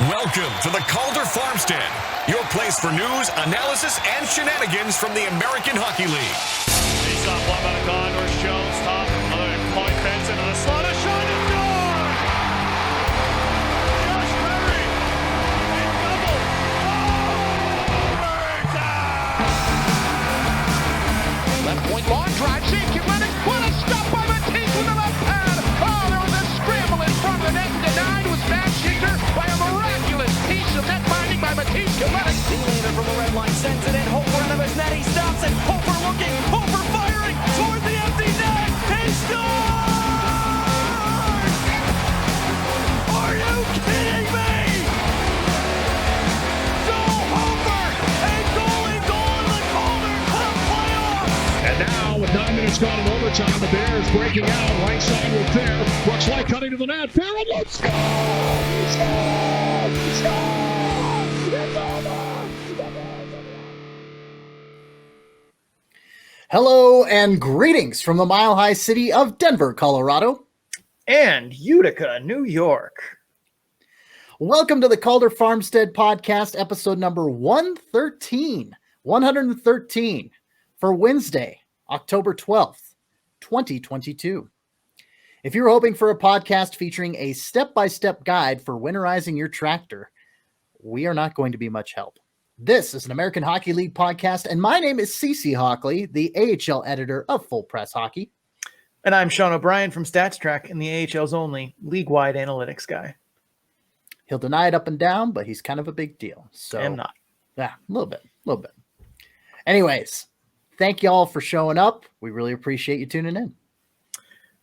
Welcome to the Calder Farmstead, your place for news, analysis, and shenanigans from the American Hockey League. Face off one by Calder, Jones, top, another point fence into the slot, a shot and score! Josh Perry, and double, left point long drive, safety running, what a stop by Matisse with the left pad! Oh, there was a scramble in front of the net, denied was Matt Schicker by a miraculous piece of net binding by Matisse Kinetic. D-laner from the red line sends it in, Hofer into his net, he stops it, Hofer looking, Hofer firing toward the empty net, he scores! Are you kidding me? Joel Hofer, a goalie goal in the Calder Cup playoffs! And now, with 9 minutes gone in overtime, the Bears breaking out. Right side with Fair. Brooks Light cutting to the net. Fair and let's go! He scored! He scored! It's over! Hello and greetings from the mile-high city of Denver, Colorado. And Utica, New York. Welcome to the Calder Farmstead Podcast, episode number 113 for Wednesday, October 12th, 2022. If you're hoping for a podcast featuring a step-by-step guide for winterizing your tractor, we are not going to be much help. This is an American Hockey League podcast, and my name is CC Hockley, the AHL editor of Full Press Hockey. And I'm Sean O'Brien from StatsTrack and the AHL's only league-wide analytics guy. He'll deny it up and down, but he's kind of a big deal. So I'm not. Yeah, a little bit. Anyways, thank you all for showing up. We really appreciate you tuning in.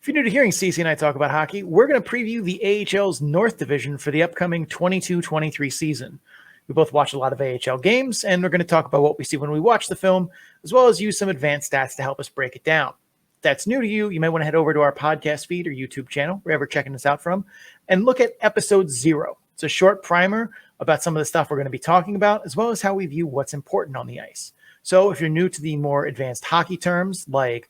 If you're new to hearing CC and I talk about hockey, we're going to preview the AHL's North Division for the upcoming 22-23 season. We both watch a lot of AHL games, and we're going to talk about what we see when we watch the film, as well as use some advanced stats to help us break it down. If that's new to you, you might want to head over to our podcast feed or YouTube channel, wherever checking this out from, and look at episode 0. It's a short primer about some of the stuff we're going to be talking about, as well as how we view what's important on the ice. So if you're new to the more advanced hockey terms, like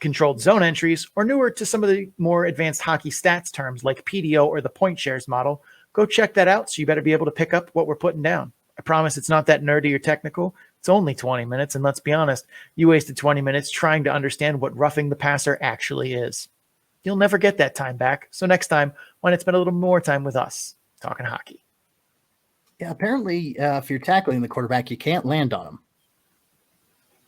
controlled zone entries, or newer to some of the more advanced hockey stats terms, like PDO or the point shares model, go check that out, so you better be able to pick up what we're putting down. I promise it's not that nerdy or technical. It's only 20 minutes, and let's be honest, you wasted 20 minutes trying to understand what roughing the passer actually is. You'll never get that time back, so next time, why not spend a little more time with us, talking hockey? Yeah, apparently, if you're tackling the quarterback, you can't land on him.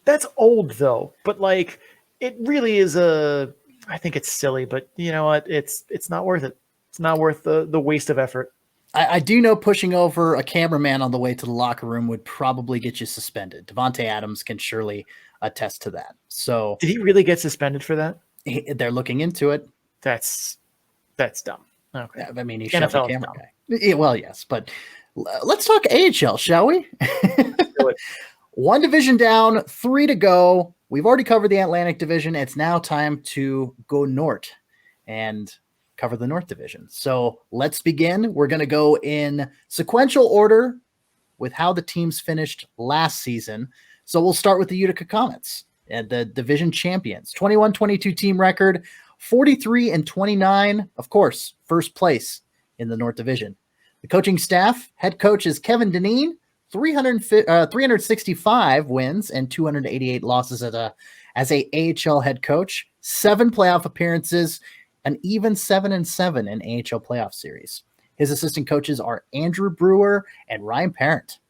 That's old, though, but, like, it really is I think it's silly, but you know what? It's not worth it. It's not worth the waste of effort. I do know pushing over a cameraman on the way to the locker room would probably get you suspended. Devontae Adams can surely attest to that. So, did he really get suspended for that? They're looking into it. That's dumb. Okay. Yeah, I mean, he shot the NFL camera guy. Yeah, well, yes, but let's talk AHL, shall we? Let's do it. One division down, 3 to go. We've already covered the Atlantic Division. It's now time to go north and cover the North Division. So let's begin. We're going to go in sequential order with how the teams finished last season. So we'll start with the Utica Comets, and the division champions. 21-22 team record, 43-29. Of course, first place in the North Division. The coaching staff, head coach is Kevin Dineen, 365 wins and 288 losses as a AHL head coach, 7 playoff appearances, an even 7-7 in AHL playoff series. His assistant coaches are Andrew Brewer and Ryan Parent.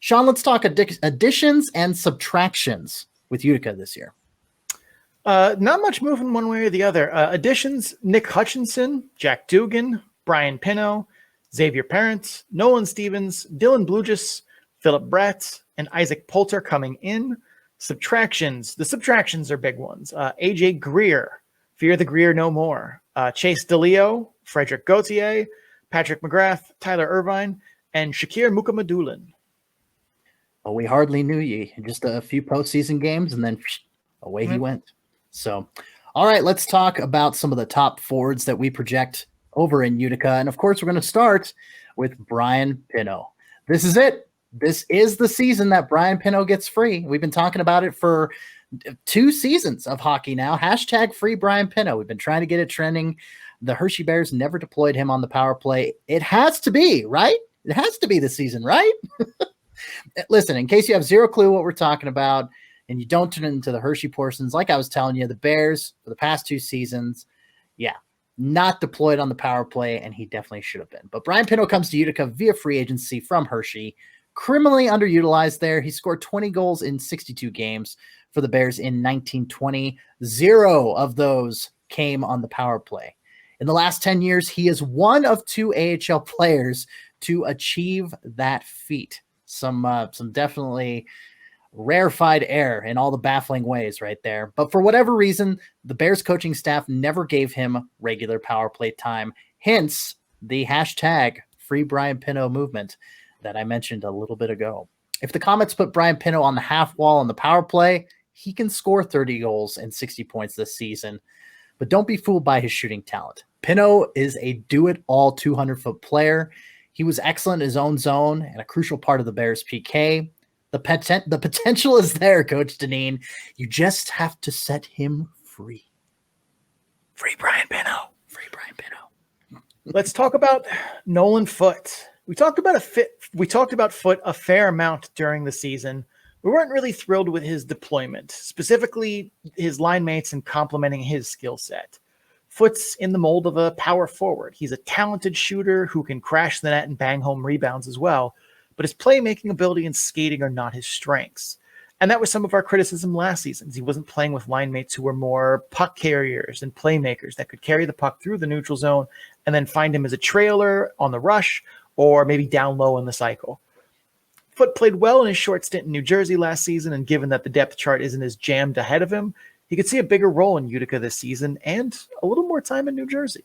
Sean, let's talk additions and subtractions with Utica this year. Not much moving one way or the other. Additions, Nick Hutchinson, Jack Dugan, Brian Pino, Xavier Parent, Nolan Stevens, Dylan Blugis, Philip Brett, and Isaac Poulter coming in. Subtractions. The subtractions are big ones. AJ Greer, Fear the Greer No More. Chase DeLeo, Frederick Gauthier, Patrick McGrath, Tyler Irvine, and Shakir Mukamadulin. Well, we hardly knew you. Just a few postseason games, and then away he went. So, all right, let's talk about some of the top forwards that we project over in Utica. And, of course, we're going to start with Brian Pino. This is it. This is the season that Brian Pino gets free. We've been talking about it for 2 seasons of hockey now. Hashtag free Brian Pino. We've been trying to get it trending. the Hershey Bears never deployed him on the power play. It has to be, right? It has to be this season, right? Listen, in case you have zero clue what we're talking about and you don't turn it into the Hershey portions, like I was telling you, the Bears for the past 2 seasons, not deployed on the power play, and he definitely should have been. But Brian Pino comes to Utica via free agency from Hershey. Criminally underutilized there. He scored 20 goals in 62 games for the Bears in 1920. 0 of those came on the power play. In the last 10 years, he is one of 2 AHL players to achieve that feat. Some definitely rarefied air in all the baffling ways right there. But for whatever reason, the Bears coaching staff never gave him regular power play time. Hence the hashtag Free Brian Pino movement that I mentioned a little bit ago. If the Comets put Brian Pino on the half wall on the power play, he can score 30 goals and 60 points this season. But don't be fooled by his shooting talent. Pino is a do-it-all 200-foot player. He was excellent in his own zone and a crucial part of the Bears' PK. The potential is there, Coach Deneen. You just have to set him free. Free Brian Pino. Free Brian Pino. Let's talk about Nolan Foote. We talked about Foote a fair amount during the season. We weren't really thrilled with his deployment, specifically his line mates and complementing his skill set. Foote's in the mold of a power forward. He's a talented shooter who can crash the net and bang home rebounds as well, but his playmaking ability and skating are not his strengths. And that was some of our criticism last season. He wasn't playing with line mates who were more puck carriers and playmakers that could carry the puck through the neutral zone and then find him as a trailer on the rush or maybe down low in the cycle. Foote played well in his short stint in New Jersey last season, and given that the depth chart isn't as jammed ahead of him, he could see a bigger role in Utica this season and a little more time in New Jersey.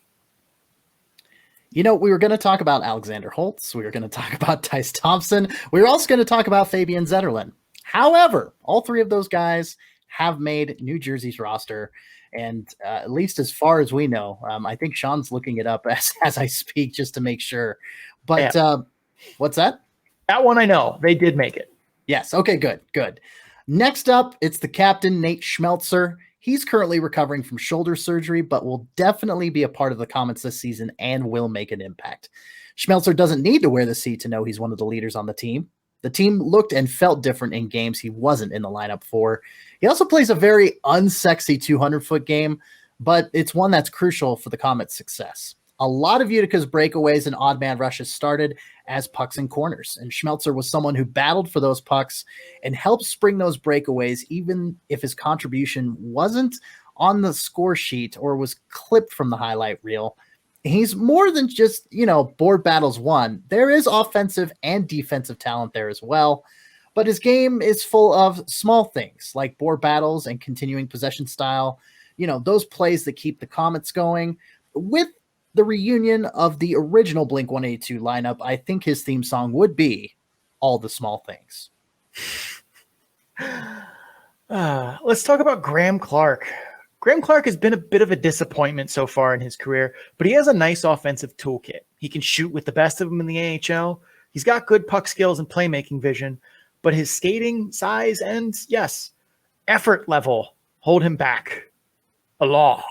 You know, we were going to talk about Alexander Holtz. We were going to talk about Tice Thompson. We were also going to talk about Fabian Zetterlund. However, all 3 of those guys have made New Jersey's roster. And at least as far as we know, I think Sean's looking it up as I speak just to make sure. But what's that? That one I know. They did make it. Yes. Okay, good. Next up, it's the captain, Nate Schmeltzer. He's currently recovering from shoulder surgery, but will definitely be a part of the Comets this season and will make an impact. Schmeltzer doesn't need to wear the C to know he's one of the leaders on the team. The team looked and felt different in games he wasn't in the lineup for. He also plays a very unsexy 200-foot game, but it's one that's crucial for the Comets' success. A lot of Utica's breakaways and odd man rushes started as pucks and corners, and Schmeltzer was someone who battled for those pucks and helped spring those breakaways, even if his contribution wasn't on the score sheet or was clipped from the highlight reel. He's more than just, board battles won. There is offensive and defensive talent there as well, but his game is full of small things like board battles and continuing possession style, those plays that keep the Comets going. With the reunion of the original Blink-182 lineup, I think his theme song would be All the Small Things. Let's talk about Graham Clark. Graham Clark has been a bit of a disappointment so far in his career, but he has a nice offensive toolkit. He can shoot with the best of them in the AHL. He's got good puck skills and playmaking vision, but his skating, size, and, yes, effort level hold him back a lot.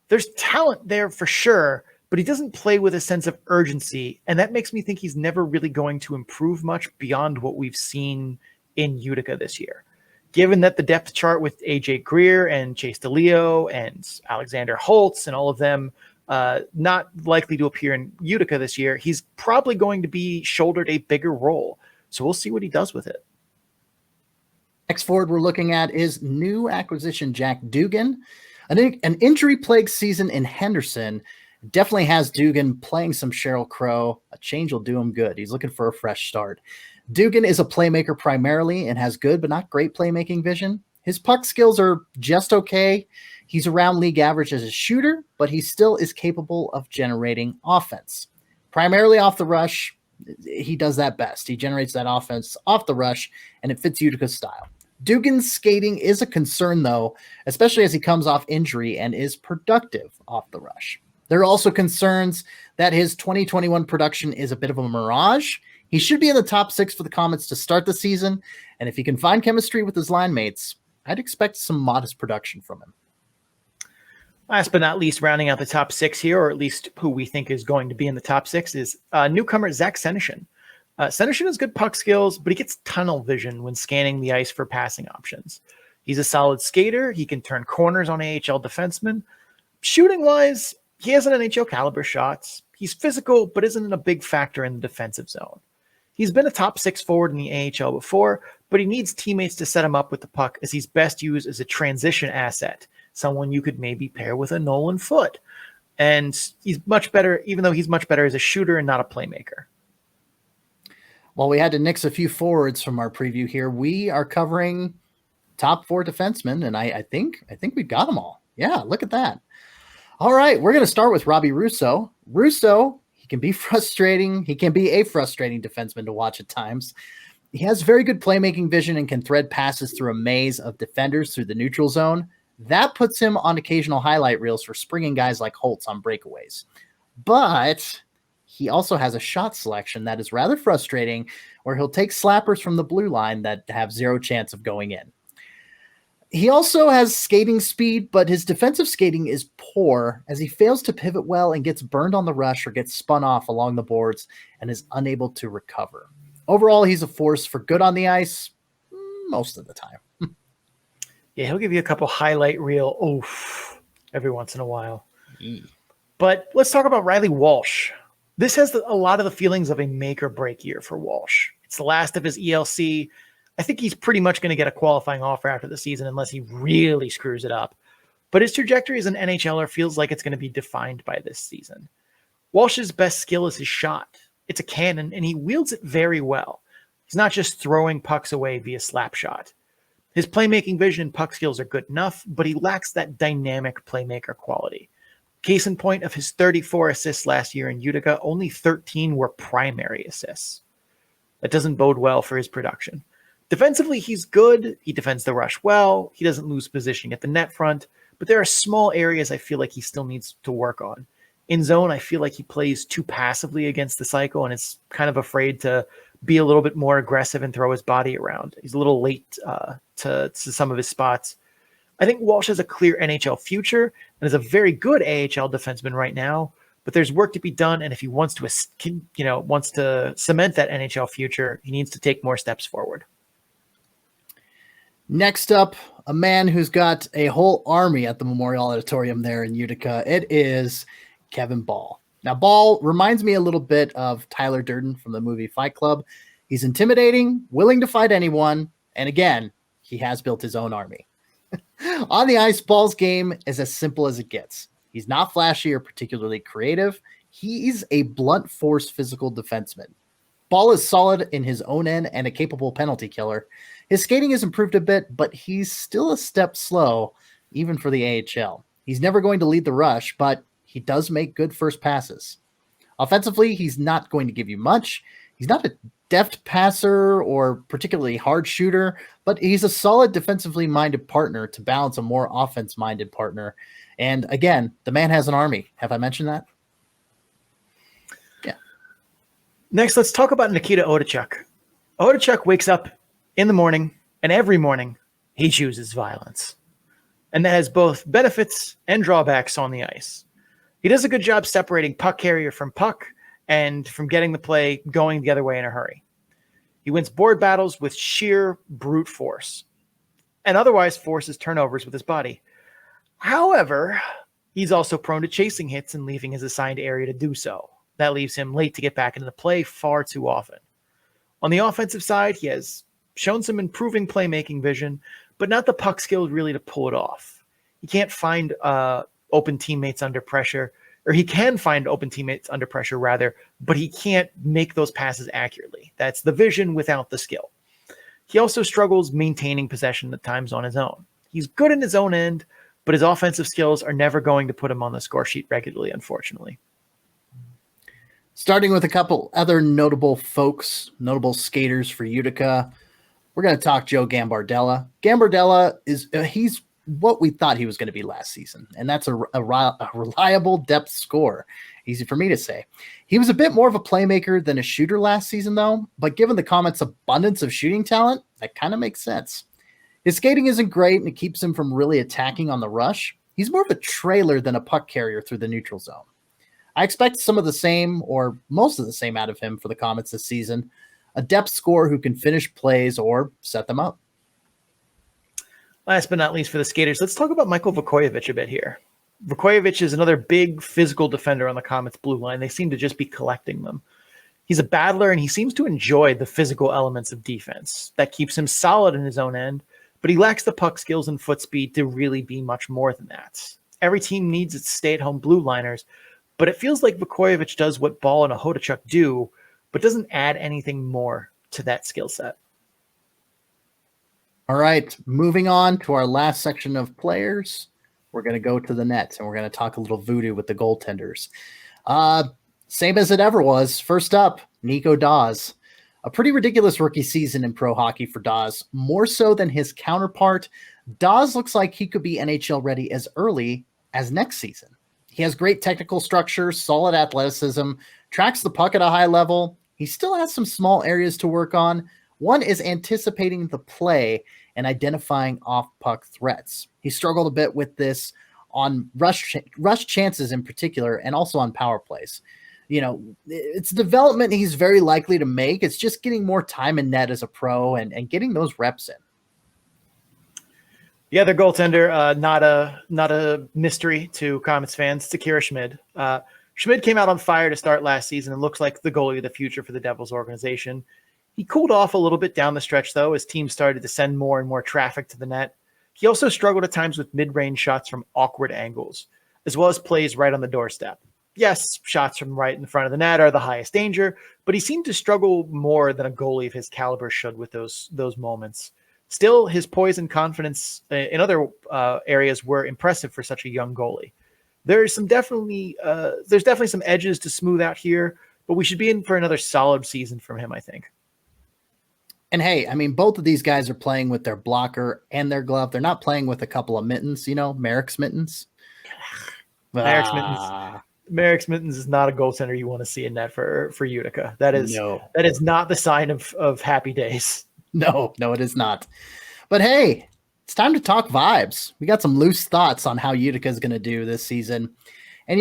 There's talent there for sure, but he doesn't play with a sense of urgency, and that makes me think he's never really going to improve much beyond what we've seen in Utica this year. Given that the depth chart with AJ Greer and Chase DeLeo and Alexander Holtz and all of them not likely to appear in Utica this year, he's probably going to be shouldered a bigger role. So we'll see what he does with it. Next forward we're looking at is new acquisition Jack Dugan. An injury-plagued season in Henderson definitely has Dugan playing some Sheryl Crow. A change will do him good. He's looking for a fresh start. Dugan is a playmaker primarily and has good but not great playmaking vision. His puck skills are just okay. He's around league average as a shooter, but he still is capable of generating offense. Primarily off the rush, he does that best. He generates that offense off the rush, and it fits Utica's style. Dugan's skating is a concern, though, especially as he comes off injury and is productive off the rush. There are also concerns that his 2021 production is a bit of a mirage. He should be in the top 6 for the Comets to start the season, and if he can find chemistry with his line mates, I'd expect some modest production from him. Last but not least, rounding out the top 6 here, or at least who we think is going to be in the top 6, is newcomer Zach Senyshyn. Senyshyn has good puck skills, but he gets tunnel vision when scanning the ice for passing options. He's a solid skater. He can turn corners on AHL defensemen. Shooting-wise, he has an NHL caliber shots. He's physical, but isn't a big factor in the defensive zone. He's been a top 6 forward in the AHL before, but he needs teammates to set him up with the puck, as he's best used as a transition asset, someone you could maybe pair with a Nolan Foote. And he's much better, even though he's much better as a shooter and not a playmaker. Well, we had to nix a few forwards from our preview here. We are covering top 4 defensemen, and I think we've got them all. Yeah, look at that. All right, we're going to start with Robbie Russo. Russo, he can be frustrating. He can be a frustrating defenseman to watch at times. He has very good playmaking vision and can thread passes through a maze of defenders through the neutral zone. That puts him on occasional highlight reels for springing guys like Holtz on breakaways. But he also has a shot selection that is rather frustrating, where he'll take slappers from the blue line that have zero chance of going in. He also has skating speed, but his defensive skating is poor, as he fails to pivot well and gets burned on the rush or gets spun off along the boards and is unable to recover. Overall, he's a force for good on the ice most of the time. Yeah, he'll give you a couple highlight reel oof every once in a while. But let's talk about Riley Walsh. This has a lot of the feelings of a make or break year for Walsh. It's the last of his ELC. I think he's pretty much going to get a qualifying offer after the season unless he really screws it up. But his trajectory as an NHLer feels like it's going to be defined by this season. Walsh's best skill is his shot. It's a cannon, and he wields it very well. He's not just throwing pucks away via slap shot. His playmaking vision and puck skills are good enough, but he lacks that dynamic playmaker quality. Case in point, of his 34 assists last year in Utica, only 13 were primary assists. That doesn't bode well for his production. Defensively, he's good. He defends the rush well. He doesn't lose positioning at the net front, but there are small areas I feel like he still needs to work on. In zone, I feel like he plays too passively against the cycle and is kind of afraid to be a little bit more aggressive and throw his body around. He's a little late to some of his spots. I think Walsh has a clear NHL future and is a very good AHL defenseman right now, but there's work to be done. And if he wants to cement that NHL future, he needs to take more steps forward. Next up, a man who's got a whole army at the Memorial Auditorium there in Utica. It is Kevin Ball. Now, Ball reminds me a little bit of Tyler Durden from the movie Fight Club. He's intimidating, willing to fight anyone, and again, he has built his own army. On the ice, Ball's game is as simple as it gets. He's not flashy or particularly creative. He's a blunt force physical defenseman. Ball is solid in his own end and a capable penalty killer. His skating has improved a bit, but he's still a step slow, even for the AHL. He's never going to lead the rush, but he does make good first passes. Offensively, he's not going to give you much. He's not a deft passer or particularly hard shooter, but he's a solid defensively minded partner to balance a more offense-minded partner. And again, the man has an army. Have I mentioned that? Yeah. Next, let's talk about Nikita Odachuk. Odachuk wakes up in the morning, and every morning he chooses violence. And that has both benefits and drawbacks on the ice. He does a good job separating puck carrier from puck and from getting the play going the other way in a hurry. He wins board battles with sheer brute force and otherwise forces turnovers with his body. However, he's also prone to chasing hits and leaving his assigned area to do so. That leaves him late to get back into the play far too often. On the offensive side, he has shown some improving playmaking vision, but not the puck skill really to pull it off. He can't find open teammates under pressure, or he can find open teammates under pressure rather, but he can't make those passes accurately. That's the vision without the skill. He also struggles maintaining possession at times on his own. He's good in his own end, but his offensive skills are never going to put him on the score sheet regularly, unfortunately. Starting with a couple other notable folks, notable skaters for Utica, we're going to talk Joe Gambardella. Gambardella he's what we thought he was going to be last season, and that's a reliable depth scorer. Easy for me to say. He was a bit more of a playmaker than a shooter last season, though, but given the Comets' abundance of shooting talent, that kind of makes sense. His skating isn't great, and it keeps him from really attacking on the rush. he's more of a trailer than a puck carrier through the neutral zone. I expect some of the same, or most of the same, out of him for the Comets this season. A depth scorer who can finish plays or set them up. Last but not least for the Skaters, let's talk about Michael Vukojevic a bit here. Vukojevic is another big physical defender on the Comets blue line. They seem to just be collecting them. He's a battler, and he seems to enjoy the physical elements of defense. That keeps him solid in his own end, but he lacks the puck skills and foot speed to really be much more than that. Every team needs its stay-at-home blue liners, but it feels like Vukojevic does what Ball and Hodachuk do, but doesn't add anything more to that skill set. All right, moving on to our last section of players. We're going to go to the net, and we're going to talk a little voodoo with the goaltenders. Same as it ever was. First up, Nico Daws. A pretty ridiculous rookie season in pro hockey for Daws. More so than his counterpart, Daws looks like he could be NHL ready as early as next season. He has great technical structure, solid athleticism, tracks the puck at a high level. He still has some small areas to work on. One is anticipating the play and identifying off-puck threats. He struggled a bit with this on rush chances in particular, and also on power plays. You know, it's development he's very likely to make. It's just getting more time in net as a pro and getting those reps in. The other goaltender, not a mystery to Comets fans, it's Akira Schmid. Schmid came out on fire to start last season and looks like the goalie of the future for the Devils organization. He cooled off a little bit down the stretch, though, as teams started to send more and more traffic to the net. He also struggled at times with mid-range shots from awkward angles, as well as plays right on the doorstep. Yes, shots from right in front of the net are the highest danger, but he seemed to struggle more than a goalie of his caliber should with those moments. Still, his poise and confidence in other areas were impressive for such a young goalie. There's definitely some edges to smooth out here, but we should be in for another solid season from him, I think. And hey, I mean, both of these guys are playing with their blocker and their glove. They're not playing with a couple of mittens, Merrick's mittens. Merrick's mittens is not a goaltender you want to see in net for Utica. That is not the sign of happy days. No, it is not. But hey, it's time to talk vibes. We got some loose thoughts on how Utica is going to do this season. And,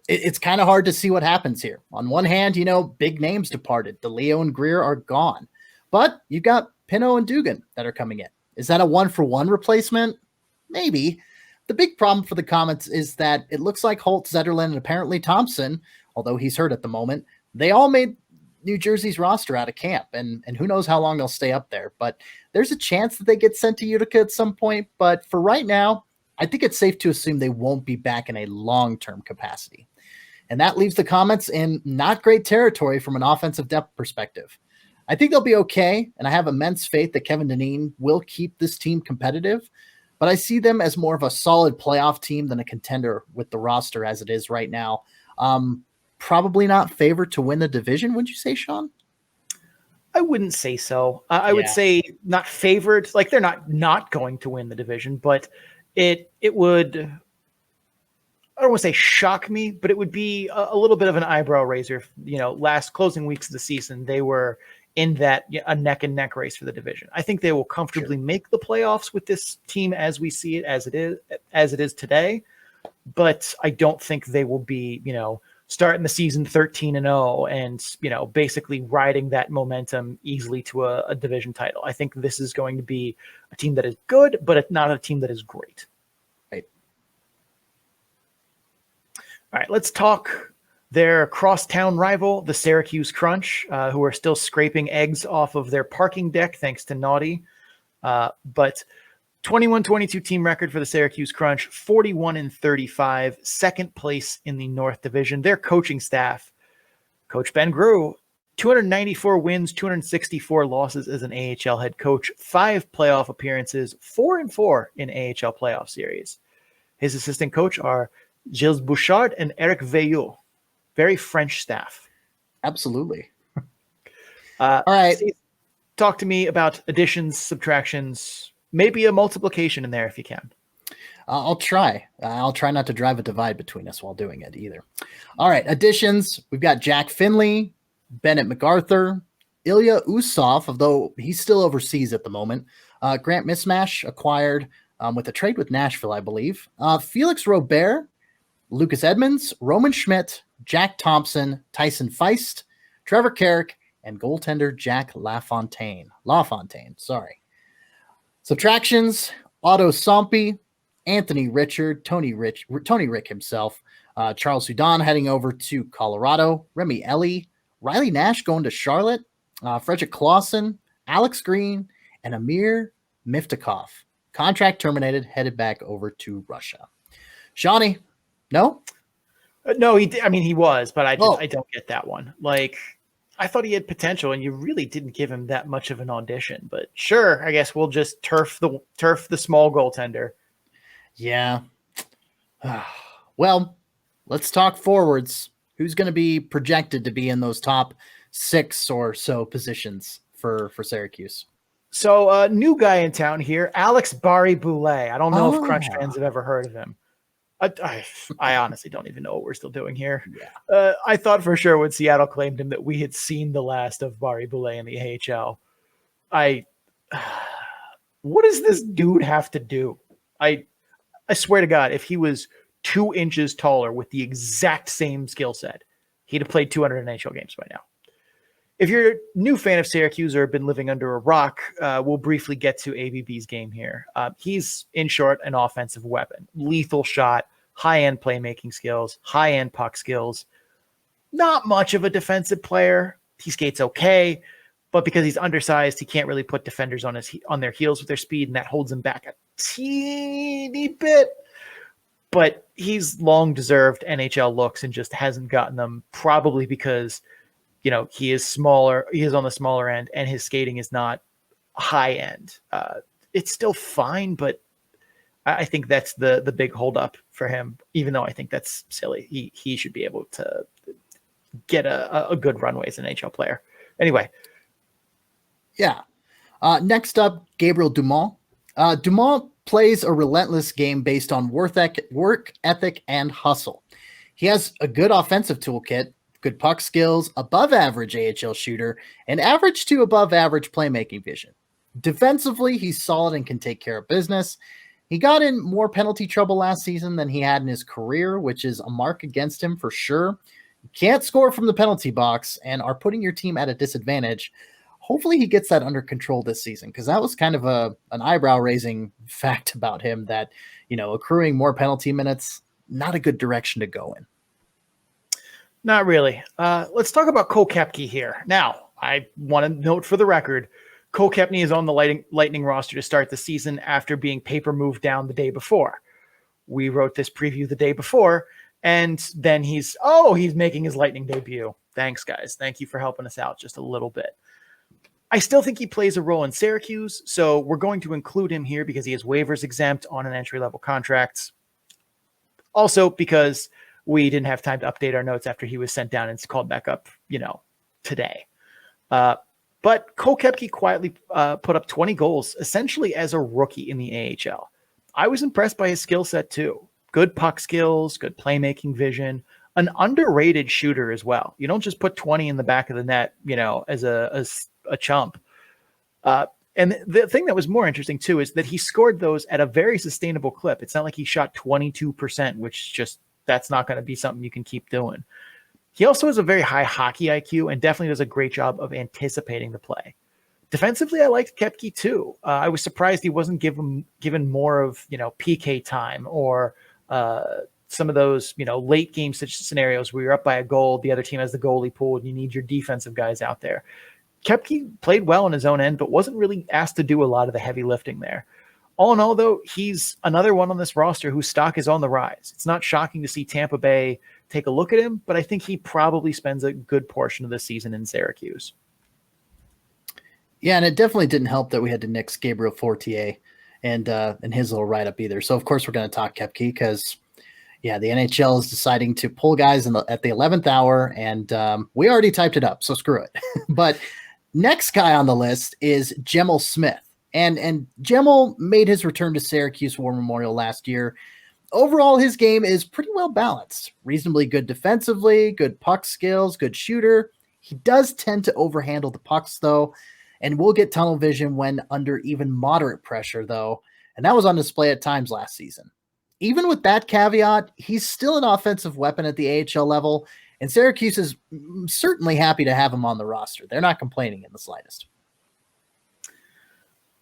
it's kind of hard to see what happens here. On one hand, big names departed. DeLeo and Greer are gone. But you've got Pinot and Dugan that are coming in. Is that a one-for-one replacement? Maybe. The big problem for the Comets is that it looks like Holt, Zetterlund, and apparently Thompson, although he's hurt at the moment, they all made New Jersey's roster out of camp, and who knows how long they'll stay up there. But there's a chance that they get sent to Utica at some point. But for right now, I think it's safe to assume they won't be back in a long-term capacity. And that leaves the Comets in not great territory from an offensive depth perspective. I think they'll be okay, and I have immense faith that Kevin Dineen will keep this team competitive, but I see them as more of a solid playoff team than a contender with the roster as it is right now. Probably not favored to win the division, would you say, Sean? I wouldn't say so. I would say not favored. Like, they're not going to win the division, but it would, I don't want to say shock me, but it would be a little bit of an eyebrow raiser. Last closing weeks of the season, they were in that a neck and neck race for the division. I think they will comfortably make the playoffs with this team as we see it, as it is today. But I don't think they will be, starting the season 13-0 and, basically riding that momentum easily to a division title. I think this is going to be a team that is good, but not a team that is great. Right. All right, let's talk their crosstown rival, the Syracuse Crunch, who are still scraping eggs off of their parking deck thanks to Naughty. But 21-22 team record for the Syracuse Crunch, 41-35, second place in the North Division. Their coaching staff, Coach Ben Grew, 294 wins, 264 losses as an AHL head coach, 5 playoff appearances, 4-4 in AHL playoff series. His assistant coach are Gilles Bouchard and Eric Veillot. Very French staff. Absolutely. All right. Steve, talk to me about additions, subtractions, maybe a multiplication in there if you can. I'll try. I'll try not to drive a divide between us while doing it either. All right. Additions. We've got Jack Finley, Bennett MacArthur, Ilya Usov, although he's still overseas at the moment. Grant Mismash acquired. with a trade with Nashville, I believe. Felix Robert, Lucas Edmonds, Roman Schmidt, Jack Thompson, Tyson Feist, Trevor Carrick, and goaltender Jack LaFontaine. Sorry. Subtractions: Otto Sompi, Anthony Richard, Tony Rick himself, Charles Hudon heading over to Colorado, Remy Ellie, Riley Nash going to Charlotte, Frederick Clausen, Alex Green, and Amir Miftakov. Contract terminated, headed back over to Russia. Shawnee, no? No, he was, but I don't get that one. Like, I thought he had potential, and you really didn't give him that much of an audition. But sure, I guess we'll just turf the small goaltender. Yeah. Well, let's talk forwards. Who's going to be projected to be in those top 6 or so positions for Syracuse? So, new guy in town here, Alex Barry-Boulet. I don't know if Crunch fans have ever heard of him. I honestly don't even know what we're still doing here. Yeah. I thought for sure when Seattle claimed him that we had seen the last of Barry-Boulet in the AHL. What does this dude have to do? I swear to God, if he was 2 inches taller with the exact same skill set, he'd have played 200 NHL games by now. If you're a new fan of Syracuse or have been living under a rock, we'll briefly get to ABB's game here. He's, in short, an offensive weapon. Lethal shot, high-end playmaking skills, high-end puck skills. Not much of a defensive player. He skates okay, but because he's undersized, he can't really put defenders on their heels with their speed, and that holds him back a teeny bit. But he's long deserved NHL looks and just hasn't gotten them, probably because he is smaller. He is on the smaller end, and his skating is not high end. It's still fine, but I think that's the big holdup for him. Even though I think that's silly, he should be able to get a good runway as an NHL player. Anyway, yeah. Next up, Gabriel Dumont. Dumont plays a relentless game based on work ethic and hustle. He has a good offensive toolkit, good puck skills, above average AHL shooter, and average to above average playmaking vision. Defensively, he's solid and can take care of business. He got in more penalty trouble last season than he had in his career, which is a mark against him for sure. You can't score from the penalty box and are putting your team at a disadvantage. Hopefully he gets that under control this season, because that was kind of an eyebrow-raising fact about him that, accruing more penalty minutes, not a good direction to go in. Not really. Let's talk about Cole Koepke here. Now, I want to note for the record, Cole Koepke is on the Lightning roster to start the season after being paper moved down the day before. We wrote this preview the day before, and then he's making his Lightning debut. Thanks, guys. Thank you for helping us out just a little bit. I still think he plays a role in Syracuse, so we're going to include him here because he is waivers exempt on an entry-level contract. Also, because we didn't have time to update our notes after he was sent down and called back up, today. But Cole Koepke quietly put up 20 goals, essentially as a rookie in the AHL. I was impressed by his skill set too. Good puck skills, good playmaking vision, an underrated shooter as well. You don't just put 20 in the back of the net, as a chump. And the thing that was more interesting too is that he scored those at a very sustainable clip. It's not like he shot 22%, which just, that's not going to be something you can keep doing. He also has a very high hockey IQ and definitely does a great job of anticipating the play. Defensively, I liked Koepke too. I was surprised he wasn't given more of, PK time or some of those, late game scenarios where you're up by a goal, the other team has the goalie pulled, and you need your defensive guys out there. Koepke played well on his own end, but wasn't really asked to do a lot of the heavy lifting there. All in all, though, he's another one on this roster whose stock is on the rise. It's not shocking to see Tampa Bay take a look at him, but I think he probably spends a good portion of the season in Syracuse. Yeah, and it definitely didn't help that we had to nix Gabriel Fortier and his little write-up either. So, of course, we're going to talk Koepke because, the NHL is deciding to pull guys at the 11th hour, and we already typed it up, so screw it. But next guy on the list is Gemel Smith. And Gemel made his return to Syracuse War Memorial last year. Overall, his game is pretty well balanced. Reasonably good defensively, good puck skills, good shooter. He does tend to overhandle the pucks, though, and will get tunnel vision when under even moderate pressure, though. and that was on display at times last season. Even with that caveat, he's still an offensive weapon at the AHL level, and Syracuse is certainly happy to have him on the roster. They're not complaining in the slightest.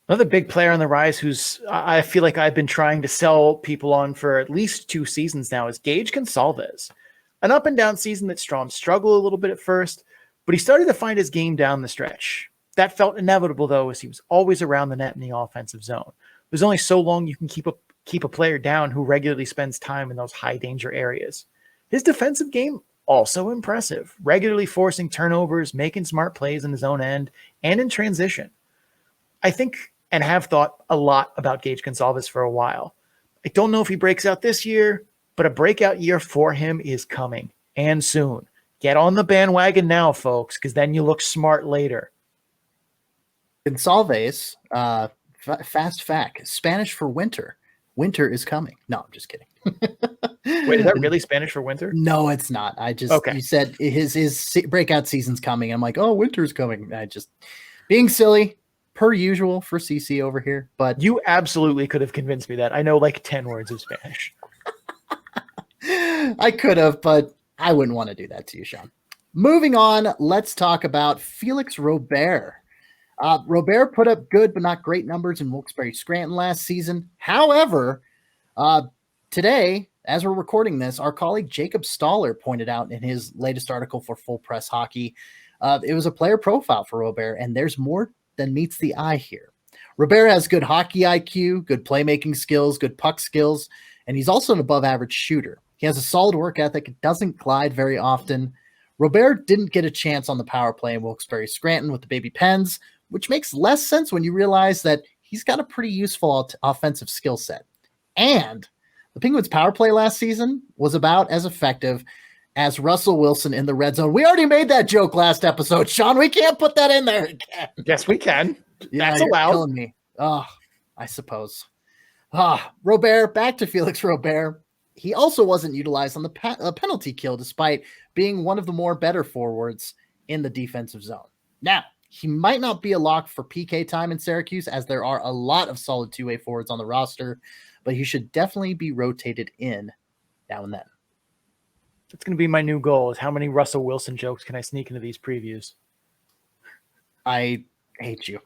Another big player on the rise who's I feel like I've been trying to sell people on for at least 2 seasons now is Gage Gonsalves. An up and down season that Strom struggled a little bit at first, but he started to find his game down the stretch. That felt inevitable, though, as he was always around the net in the offensive zone. There's only so long you can keep a player down who regularly spends time in those high-danger areas. His defensive game, also impressive, regularly forcing turnovers, making smart plays in his own end, and in transition. I think and have thought a lot about Gage Gonsalves for a while. I don't know if he breaks out this year, but a breakout year for him is coming, and soon. Get on the bandwagon now, folks, because then you look smart later. Gonsalves, fast fact, Spanish for winter. Winter is coming. No, I'm just kidding. Wait, is that really Spanish for winter? No, it's not. You said his breakout season's coming. I'm like, oh, winter's coming. Being silly, per usual for CC over here. But you absolutely could have convinced me that. I know like 10 words of Spanish. I could have, but I wouldn't want to do that to you, Sean. Moving on, let's talk about Felix Robert. Robert put up good but not great numbers in Wilkes-Barre Scranton last season. However, today, as we're recording this, our colleague Jacob Stoller pointed out in his latest article for Full Press Hockey, it was a player profile for Robert, and there's more than meets the eye here. Robert has good hockey IQ, good playmaking skills, good puck skills, and he's also an above-average shooter. He has a solid work ethic, doesn't glide very often. Robert didn't get a chance on the power play in Wilkes-Barre Scranton with the Baby Pens, which makes less sense when you realize that he's got a pretty useful offensive skill set. And the Penguins' power play last season was about as effective as Russell Wilson in the red zone. We already made that joke last episode, Sean. We can't put that in there again. Yes, we can. Yeah, that's you're allowed. Killing me. Oh, I suppose. Robert, back to Felix Robert. He also wasn't utilized on the penalty kill, despite being one of the more better forwards in the defensive zone. Now, he might not be a lock for PK time in Syracuse, as there are a lot of solid two-way forwards on the roster, but he should definitely be rotated in now and then. That's going to be my new goal, is how many Russell Wilson jokes can I sneak into these previews? I hate you.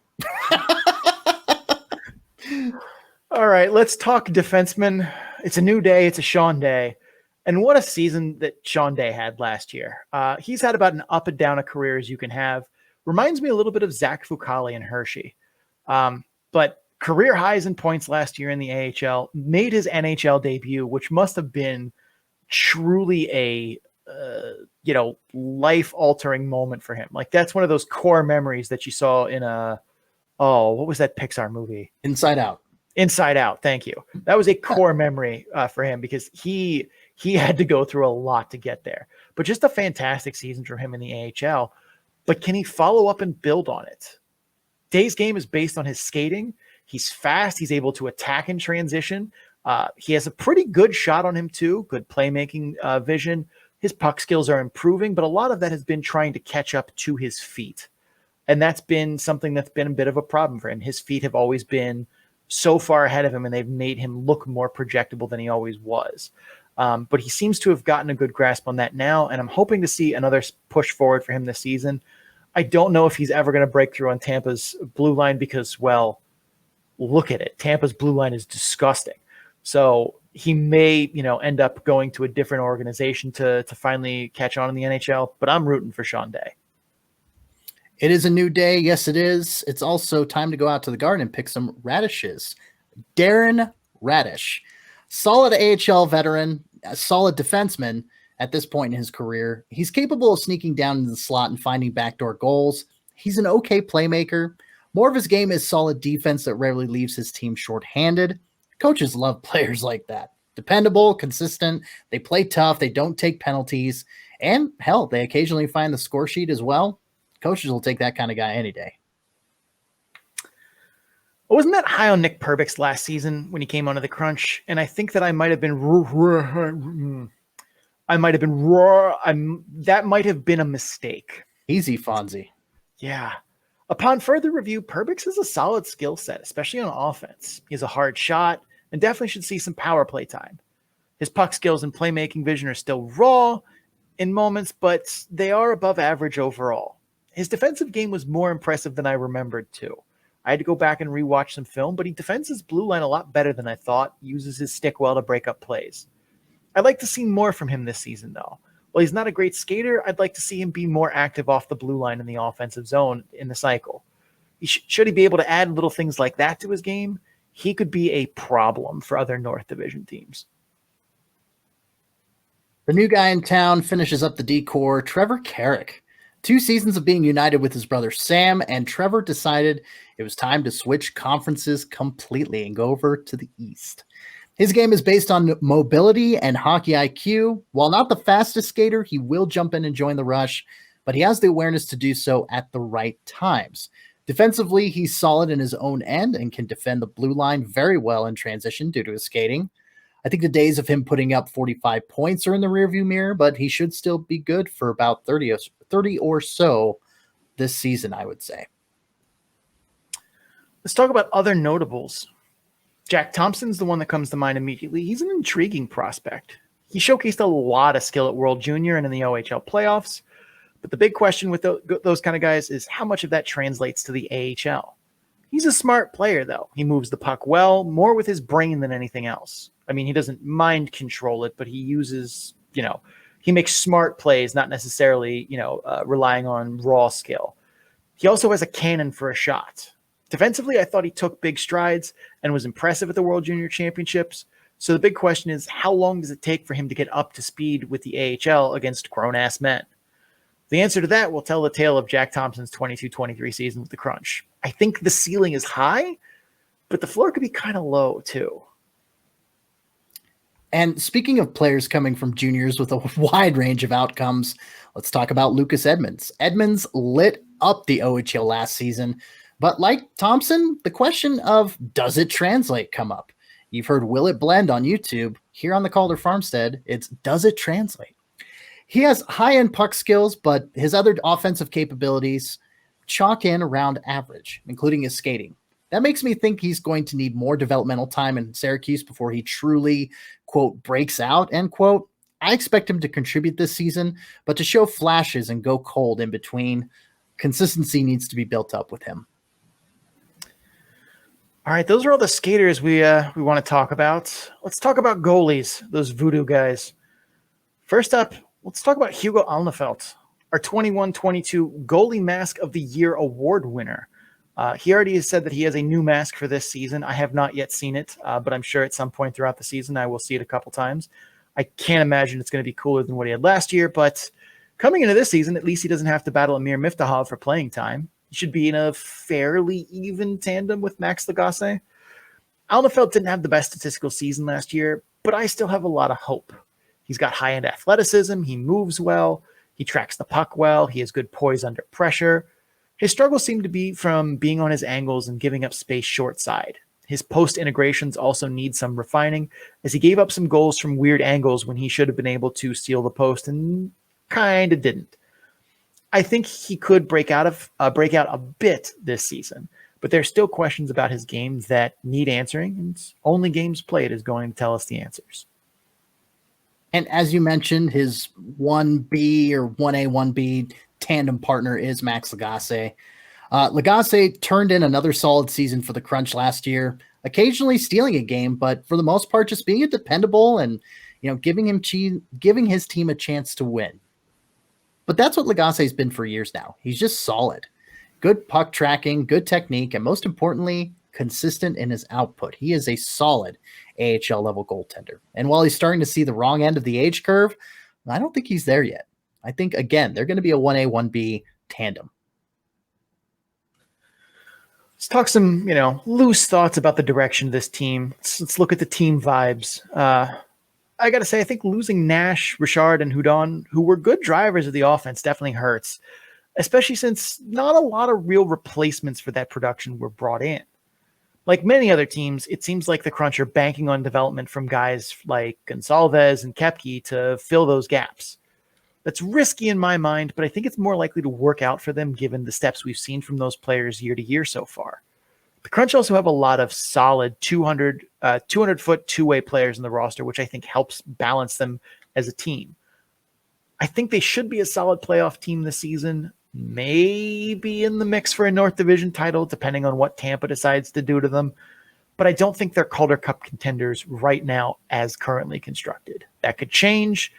All right, let's talk defensemen. It's a new day. It's a Sean Day. And what a season that Sean Day had last year. He's had about an up and down a career as you can have. Reminds me a little bit of Zach Fucale and Hershey. But career highs in points last year in the AHL, made his NHL debut, which must have been truly a life-altering moment for him. Like, that's one of those core memories that you saw in what was that Pixar movie? Inside Out. Inside Out. Thank you. That was a core memory for him, because he had to go through a lot to get there. But just a fantastic season for him in the AHL. But can he follow up and build on it? Day's game is based on his skating. He's fast. He's able to attack in transition. He has a pretty good shot on him too. Good playmaking vision. His puck skills are improving, but a lot of that has been trying to catch up to his feet. And that's been something that's been a bit of a problem for him. His feet have always been so far ahead of him, and they've made him look more projectable than he always was. But he seems to have gotten a good grasp on that now, and I'm hoping to see another push forward for him this season. I don't know if he's ever going to break through on Tampa's blue line because, well, look at it. Tampa's blue line is disgusting. So he may, end up going to a different organization to finally catch on in the NHL, but I'm rooting for Sean Day. It is a new day. Yes, it is. It's also time to go out to the garden and pick some radishes. Darren Radish, solid AHL veteran, a solid defenseman at this point in his career. He's capable of sneaking down into the slot and finding backdoor goals. He's an okay playmaker. More of his game is solid defense that rarely leaves his team shorthanded. Coaches love players like that. Dependable, consistent. They play tough. They don't take penalties. And hell, they occasionally find the score sheet as well. Coaches will take that kind of guy any day. I wasn't that high on Nick Perbix last season when he came onto the Crunch, and I think that I might have been that might have been a mistake. Easy, Fonzie. Yeah. Upon further review, Perbix has a solid skill set, especially on offense. He has a hard shot and definitely should see some power play time. His puck skills and playmaking vision are still raw in moments, but they are above average overall. His defensive game was more impressive than I remembered too. I had to go back and rewatch some film, but he defends his blue line a lot better than I thought, uses his stick well to break up plays. I'd like to see more from him this season, though. While he's not a great skater, I'd like to see him be more active off the blue line in the offensive zone in the cycle. Should he be able to add little things like that to his game, he could be a problem for other North Division teams. The new guy in town finishes up the D-core, Trevor Carrick. 2 seasons of being united with his brother Sam, and Trevor decided it was time to switch conferences completely and go over to the East. His game is based on mobility and hockey IQ. While not the fastest skater, he will jump in and join the rush, but he has the awareness to do so at the right times. Defensively, he's solid in his own end and can defend the blue line very well in transition due to his skating. I think the days of him putting up 45 points are in the rearview mirror, but he should still be good for about 30 or so this season, I would say. Let's talk about other notables. Jack Thompson's the one that comes to mind immediately. He's an intriguing prospect. He showcased a lot of skill at World Junior and in the OHL playoffs, but the big question with those kind of guys is how much of that translates to the AHL. He's a smart player, though. He moves the puck well, more with his brain than anything else. I mean, he doesn't mind control it, but he uses, he makes smart plays, not necessarily, relying on raw skill. He also has a cannon for a shot. Defensively, I thought he took big strides and was impressive at the World Junior Championships. So the big question is, how long does it take for him to get up to speed with the AHL against grown-ass men? The answer to that will tell the tale of Jack Thompson's 22-23 season with the Crunch. I think the ceiling is high, but the floor could be kind of low too. And speaking of players coming from juniors with a wide range of outcomes, let's talk about Lucas Edmonds. Edmonds lit up the OHL last season, but like Thompson, the question of does it translate come up. You've heard Will It Blend on YouTube. Here on the Calder Farmstead, it's does it translate? He has high-end puck skills, but his other offensive capabilities chalk in around average, including his skating. That makes me think he's going to need more developmental time in Syracuse before he truly, quote, breaks out, end quote. I expect him to contribute this season, but to show flashes and go cold in between, consistency needs to be built up with him. All right, those are all the skaters we want to talk about. Let's talk about goalies, those voodoo guys. First up, let's talk about Hugo Alnefelt, our 21-22 Goalie Mask of the Year award winner. He already has said that he has a new mask for this season. I have not yet seen it, but I'm sure at some point throughout the season I will see it a couple times. I can't imagine it's going to be cooler than what he had last year, but coming into this season, at least he doesn't have to battle Amir Miftahov for playing time. He should be in a fairly even tandem with Max Lagacé. Alnefelt didn't have the best statistical season last year, but I still have a lot of hope. He's got high-end athleticism. He moves well. He tracks the puck well. He has good poise under pressure. His struggles seem to be from being on his angles and giving up space short side. His post integrations also need some refining, as he gave up some goals from weird angles when he should have been able to steal the post and kind of didn't. I think he could break out a bit this season, but there's still questions about his game that need answering, and only games played is going to tell us the answers. And as you mentioned, his 1B or 1A, 1B tandem partner is Max Lagacé. Lagacé turned in another solid season for the Crunch last year, occasionally stealing a game, but for the most part, just being a dependable and giving his team a chance to win. But that's what Lagacé's been for years now. He's just solid. Good puck tracking, good technique, and most importantly, consistent in his output. He is a solid AHL level goaltender. And while he's starting to see the wrong end of the age curve, I don't think he's there yet. I think, again, they're going to be a 1A, 1B tandem. Let's talk some, loose thoughts about the direction of this team. Let's look at the team vibes. I got to say, I think losing Nash, Richard, and Houdon, who were good drivers of the offense, definitely hurts, especially since not a lot of real replacements for that production were brought in. Like many other teams, it seems like the Crunch are banking on development from guys like Gonsalves and Koepke to fill those gaps. That's risky in my mind, but I think it's more likely to work out for them given the steps we've seen from those players year to year so far. The Crunch also have a lot of solid 200-foot two-way players in the roster, which I think helps balance them as a team. I think they should be a solid playoff team this season, maybe in the mix for a North Division title, depending on what Tampa decides to do to them. But I don't think they're Calder Cup contenders right now as currently constructed. That could change,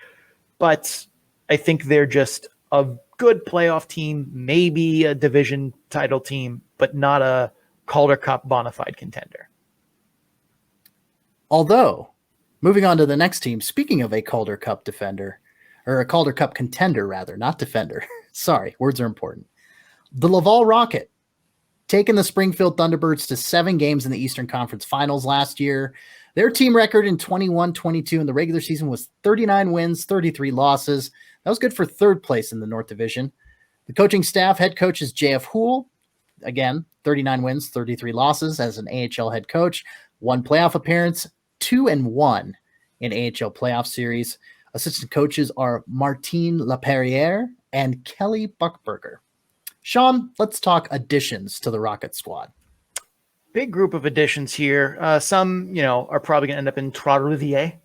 but I think they're just a good playoff team, maybe a division title team, but not a Calder Cup bona fide contender. Although, moving on to the next team, speaking of a Calder Cup defender, or a Calder Cup contender rather, not defender. Sorry, words are important. The Laval Rocket, taking the Springfield Thunderbirds to 7 games in the Eastern Conference Finals last year. Their team record in 21-22 in the regular season was 39 wins, 33 losses. That was good for third place in the North Division. The coaching staff, head coach is J.F. Houle. Again, 39 wins, 33 losses as an AHL head coach. 1 playoff appearance, 2-1 in AHL playoff series. Assistant coaches are Martine Laperriere and Kelly Buckberger. Sean, let's talk additions to the Rocket squad. Big group of additions here. Some, are probably going to end up in Trois-Rivières,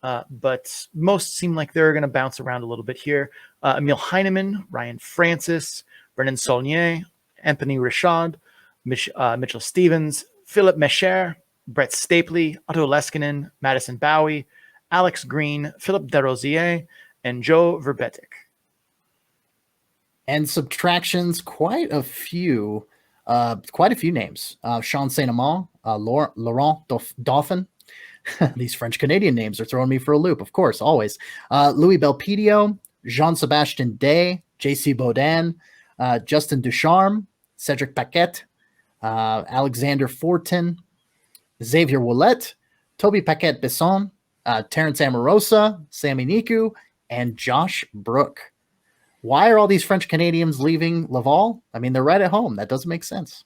but most seem like they're going to bounce around a little bit here. Emil Heineman, Ryan Francis, Brennan Saulnier, Anthony Richard, Mitchell Stevens, Philip Mescher, Brett Stapley, Otto Leskinen, Madison Bowie, Alex Green, Philip Desrosiers, and Joe Verbetic. And subtractions, quite a few names. Sean Saint-Amand, Laurent Dauphin. These French-Canadian names are throwing me for a loop, of course, always. Louis Belpedio, Jean-Sebastien Day, J.C. Baudin, Justin Ducharme, Cedric Paquette, Alexander Fortin, Xavier Ouellet, Toby Paquette-Besson, Terrence Amorosa, Sammy Niku, and Josh Brook. Why are all these French Canadians leaving Laval? I mean, they're right at home. That doesn't make sense.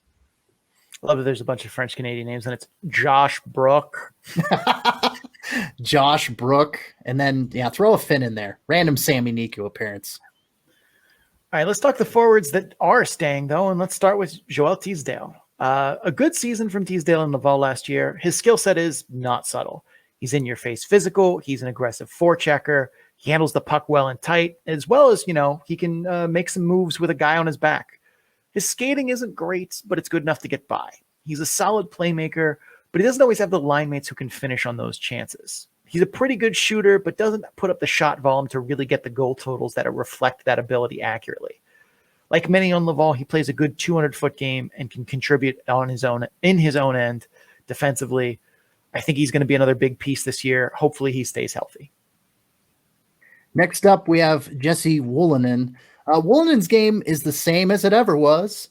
I love that there's a bunch of French Canadian names, and it's Josh Brook. Josh Brook. And then, throw a Finn in there. Random Sammy Niku appearance. All right, let's talk the forwards that are staying, though, and let's start with Joel Teasdale. A good season from Teasdale in Laval last year. His skill set is not subtle. He's in-your-face physical. He's an aggressive forechecker. He handles the puck well and tight, as well as, he can make some moves with a guy on his back. His skating isn't great, but it's good enough to get by. He's a solid playmaker, but he doesn't always have the line mates who can finish on those chances. He's a pretty good shooter, but doesn't put up the shot volume to really get the goal totals that reflect that ability accurately. Like many on Laval, he plays a good 200-foot game and can contribute in his own end defensively. I think he's going to be another big piece this year. Hopefully he stays healthy. Next up, we have Jesse Woolinen. Woolinen's game is the same as it ever was.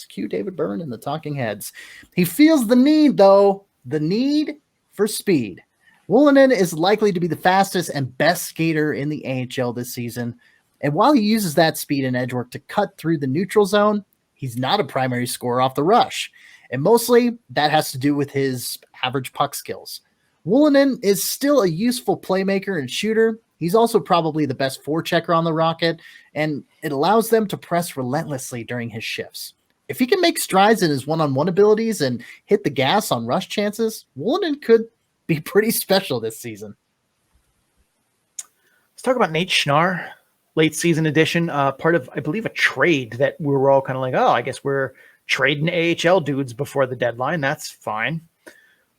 Cue David Byrne and the Talking Heads. He feels the need, though. The need for speed. Woolinen is likely to be the fastest and best skater in the AHL this season. And while he uses that speed and edge work to cut through the neutral zone, he's not a primary scorer off the rush. And mostly that has to do with his average puck skills. Woolinen is still a useful playmaker and shooter. He's also probably the best forechecker on the Rocket, and it allows them to press relentlessly during his shifts. If he can make strides in his one-on-one abilities and hit the gas on rush chances, Woolinen could be pretty special this season. Let's talk about Nate Schnarr, late season addition, part of, I believe, a trade that we were all kind of like, oh, I guess we're trading AHL dudes before the deadline. That's fine.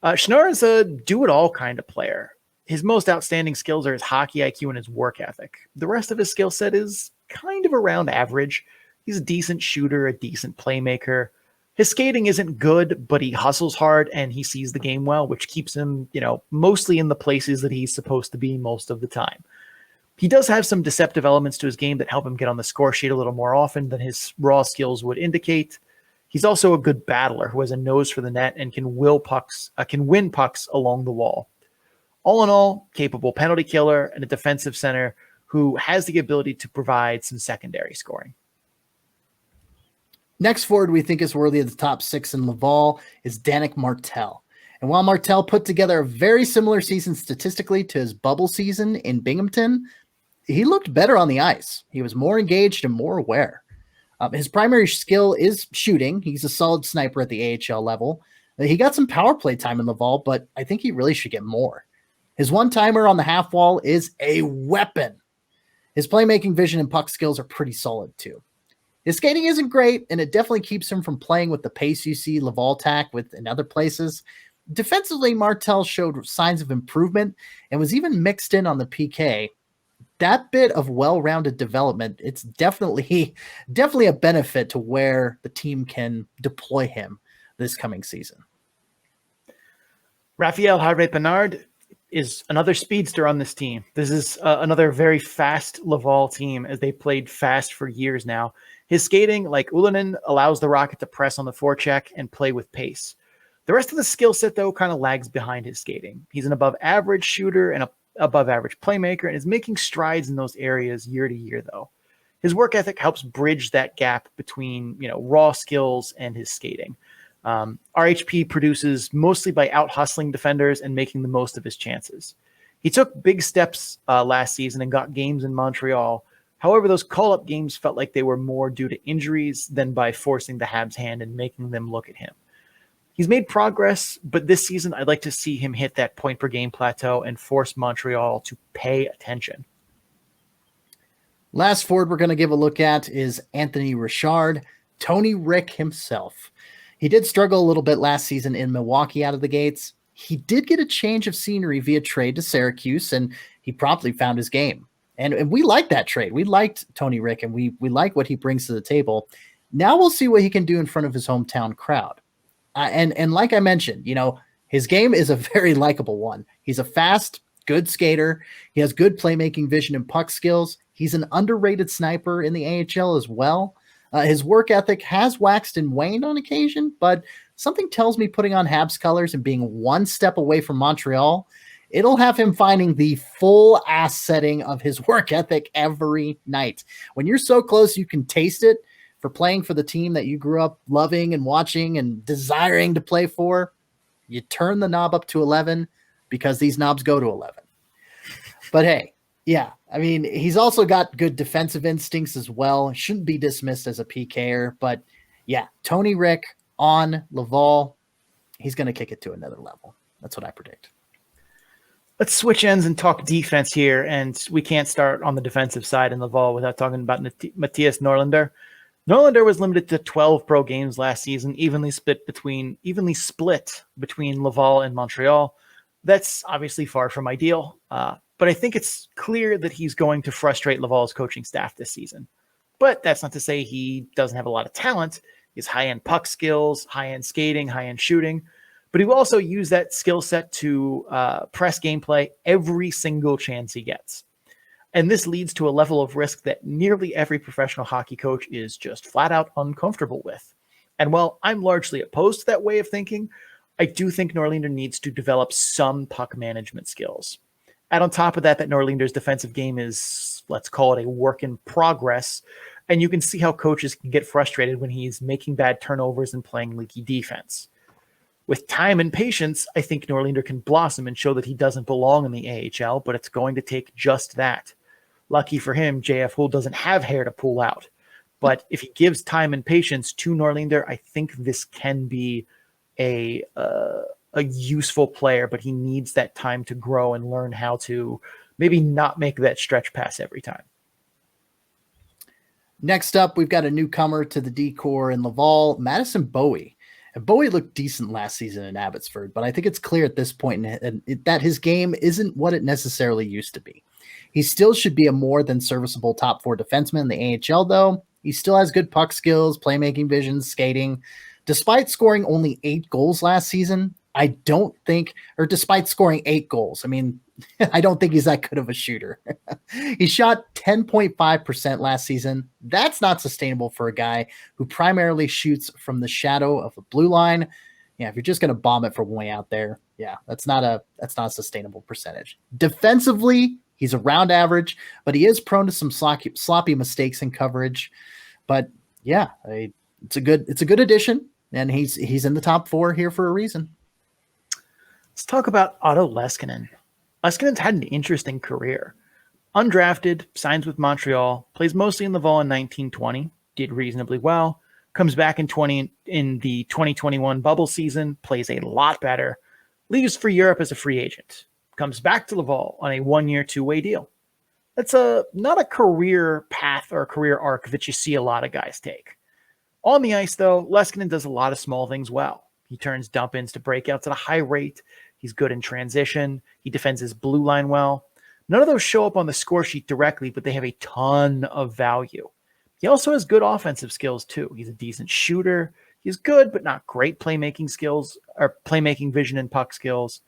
Schnarr is a do-it-all kind of player. His most outstanding skills are his hockey IQ and his work ethic. The rest of his skill set is kind of around average. He's a decent shooter, a decent playmaker. His skating isn't good, but he hustles hard and he sees the game well, which keeps him, mostly in the places that he's supposed to be most of the time. He does have some deceptive elements to his game that help him get on the score sheet a little more often than his raw skills would indicate. He's also a good battler who has a nose for the net and can win pucks along the wall. All in all, capable penalty killer and a defensive center who has the ability to provide some secondary scoring. Next forward we think is worthy of the top 6 in Laval is Danik Martel. And while Martel put together a very similar season statistically to his bubble season in Binghamton, he looked better on the ice. He was more engaged and more aware. His primary skill is shooting. He's a solid sniper at the AHL level. He got some power play time in Laval, but I think he really should get more. His one-timer on the half wall is a weapon. His playmaking vision and puck skills are pretty solid too. His skating isn't great, and it definitely keeps him from playing with the pace you see Laval tack with in other places. Defensively, Martel showed signs of improvement and was even mixed in on the PK. That bit of well-rounded development, it's definitely a benefit to where the team can deploy him this coming season. Raphael Harvey-Pinard is another speedster on this team. This is another very fast Laval team, as they played fast for years now. His skating, like Ulanen, allows the Rocket to press on the forecheck and play with pace. The rest of the skill set, though, kind of lags behind his skating. He's an above-average shooter and a above-average playmaker, and is making strides in those areas year to year, though. His work ethic helps bridge that gap between, raw skills and his skating. RHP produces mostly by out-hustling defenders and making the most of his chances. He took big steps last season and got games in Montreal. However, those call-up games felt like they were more due to injuries than by forcing the Habs' hand and making them look at him. He's made progress, but this season I'd like to see him hit that point-per-game plateau and force Montreal to pay attention. Last forward we're going to give a look at is Anthony Richard, Tony Rick himself. He did struggle a little bit last season in Milwaukee out of the gates. He did get a change of scenery via trade to Syracuse, and he promptly found his game. And we liked that trade. We liked Tony Rick, and we like what he brings to the table. Now we'll see what he can do in front of his hometown crowd. And like I mentioned, his game is a very likable one. He's a fast, good skater. He has good playmaking vision and puck skills. He's an underrated sniper in the AHL as well. His work ethic has waxed and waned on occasion, but something tells me putting on Habs colors and being one step away from Montreal, it'll have him finding the full ass setting of his work ethic every night. When you're so close, you can taste it. For playing for the team that you grew up loving and watching and desiring to play for, you turn the knob up to 11 because these knobs go to 11. But hey, yeah, I mean, he's also got good defensive instincts as well. Shouldn't be dismissed as a PKer, but yeah, Tony Rick on Laval, he's going to kick it to another level. That's what I predict. Let's switch ends and talk defense here, and we can't start on the defensive side in Laval without talking about Matthias Norlinder. Norlinder was limited to 12 pro games last season, evenly split between Laval and Montreal. That's obviously far from ideal, but I think it's clear that he's going to frustrate Laval's coaching staff this season. But that's not to say he doesn't have a lot of talent. He has high-end puck skills, high-end skating, high-end shooting, but he will also use that skill set to press gameplay every single chance he gets. And this leads to a level of risk that nearly every professional hockey coach is just flat out uncomfortable with. And while I'm largely opposed to that way of thinking, I do think Norlinder needs to develop some puck management skills. Add on top of that Norlinder's defensive game is, let's call it a work in progress. And you can see how coaches can get frustrated when he's making bad turnovers and playing leaky defense. With time and patience, I think Norlinder can blossom and show that he doesn't belong in the AHL, but it's going to take just that. Lucky for him, JF Hull doesn't have hair to pull out. But if he gives time and patience to Norlinder, I think this can be a useful player, but he needs that time to grow and learn how to maybe not make that stretch pass every time. Next up, we've got a newcomer to the D-Corps in Laval, Madison Bowie. And Bowie looked decent last season in Abbotsford, but I think it's clear at this point that his game isn't what it necessarily used to be. He still should be a more than serviceable top four defenseman in the AHL, though. He still has good puck skills, playmaking vision, skating. Despite scoring only 8 goals last season, despite scoring 8 goals, I don't think he's that good of a shooter. He shot 10.5% last season. That's not sustainable for a guy who primarily shoots from the shadow of the blue line. Yeah, if you're just going to bomb it from way out there, yeah, that's not a sustainable percentage. Defensively, he's around average, but he is prone to some sloppy mistakes in coverage. But yeah, it's a good addition, and he's in the top 4 here for a reason. Let's talk about Otto Leskinen. Leskinen's had an interesting career. Undrafted, signs with Montreal, plays mostly in Laval in 1920, did reasonably well, comes back in the 2021 bubble season, plays a lot better, leaves for Europe as a free agent, comes back to Laval on a 1-year, 2-way deal. That's not a career path or a career arc that you see a lot of guys take. On the ice, though, Leskinen does a lot of small things well. He turns dump-ins to breakouts at a high rate. He's good in transition. He defends his blue line well. None of those show up on the score sheet directly, but they have a ton of value. He also has good offensive skills, too. He's a decent shooter. He's good, but not great playmaking skills or playmaking vision and puck skills.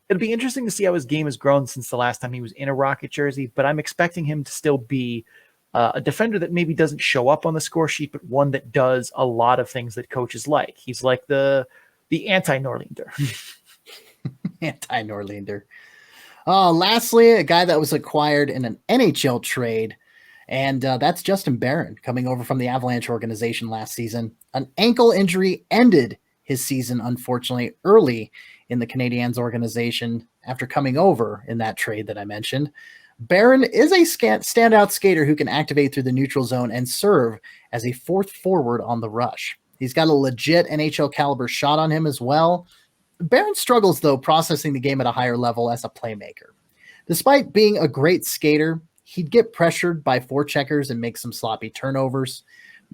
It'll be interesting to see how his game has grown since the last time he was in a Rocket jersey, but I'm expecting him to still be a defender that maybe doesn't show up on the score sheet, but one that does a lot of things that coaches like. He's like the anti-Norlinder. Anti-Norlinder. Lastly, a guy that was acquired in an NHL trade, and that's Justin Barron, coming over from the Avalanche organization last season. An ankle injury ended his season, unfortunately, early in the Canadiens organization after coming over in that trade that I mentioned. Barron is a standout skater who can activate through the neutral zone and serve as a fourth forward on the rush. He's got a legit NHL caliber shot on him as well. Barron struggles, though, processing the game at a higher level as a playmaker. Despite being a great skater, he'd get pressured by forecheckers and make some sloppy turnovers.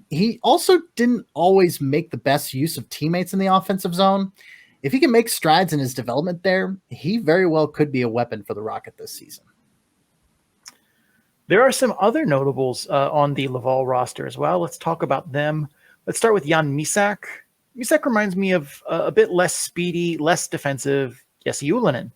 He also didn't always make the best use of teammates in the offensive zone. If he can make strides in his development there, he very well could be a weapon for the Rocket this season. There are some other notables on the Laval roster as well. Let's talk about them. Let's start with Jan Misak. Misak reminds me of a bit less speedy, less defensive Jesse Ullinen.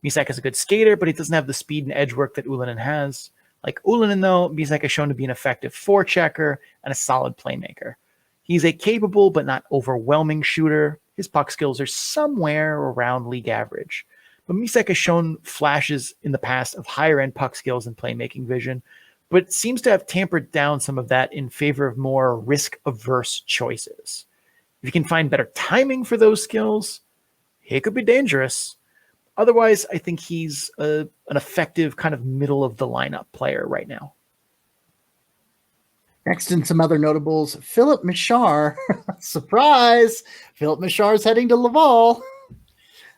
Misak is a good skater, but he doesn't have the speed and edge work that Ullinen has. Like Ullinen, though, Misak has shown to be an effective forechecker and a solid playmaker. He's a capable but not overwhelming shooter. His puck skills are somewhere around league average. But Misak has shown flashes in the past of higher-end puck skills and playmaking vision, but seems to have tampered down some of that in favor of more risk-averse choices. If you can find better timing for those skills, he could be dangerous. Otherwise, I think he's an effective kind of middle-of-the-lineup player right now. Next in some other notables, Philip Michar. Surprise! Philip Michar is heading to Laval.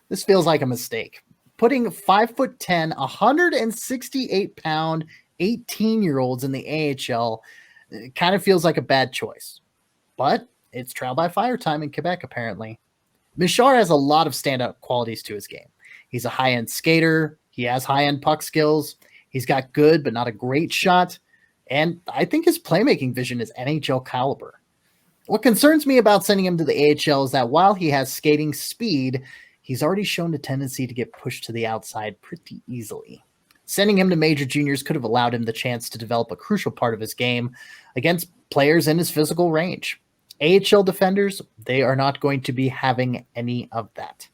This feels like a mistake. Putting 5'10", 168-pound, 18-year-olds in the AHL kind of feels like a bad choice. But it's trial by fire time in Quebec, apparently. Michar has a lot of standout qualities to his game. He's a high-end skater. He has high-end puck skills. He's got good but not a great shot. And I think his playmaking vision is NHL caliber. What concerns me about sending him to the AHL is that while he has skating speed, he's already shown a tendency to get pushed to the outside pretty easily. Sending him to major juniors could have allowed him the chance to develop a crucial part of his game against players in his physical range. AHL defenders, they are not going to be having any of that.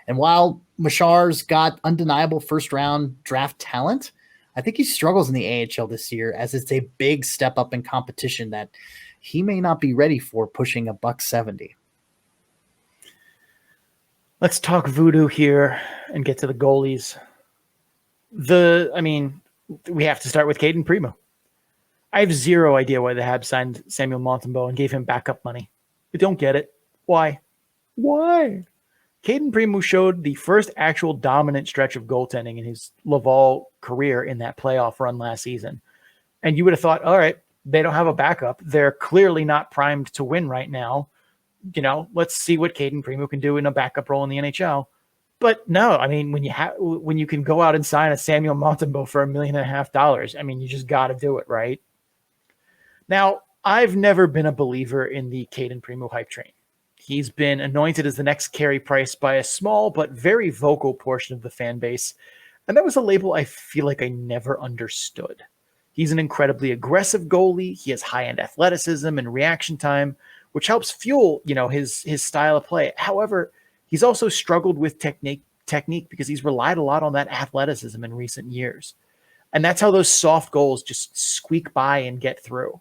And while Michar's got undeniable first-round draft talent, I think he struggles in the AHL this year as it's a big step up in competition that he may not be ready for, pushing $170. Let's talk voodoo here and get to the goalies. We have to start with Caden Primo. I have zero idea why the Habs signed Samuel Montembeault and gave him backup money. I don't get it. Why? Caden Primo showed the first actual dominant stretch of goaltending in his Laval career in that playoff run last season. And you would have thought, all right, they don't have a backup. They're clearly not primed to win right now. Let's see what Caden Primo can do in a backup role in the NHL. But no, when you can go out and sign a Samuel Montembeault for $1.5 million, you just got to do it, right? Now, I've never been a believer in the Caden Primo hype train. He's been anointed as the next Carey Price by a small but very vocal portion of the fan base, and that was a label I feel like I never understood. He's an incredibly aggressive goalie. He has high-end athleticism and reaction time, which helps fuel, his style of play. However, he's also struggled with technique because he's relied a lot on that athleticism in recent years. And that's how those soft goals just squeak by and get through.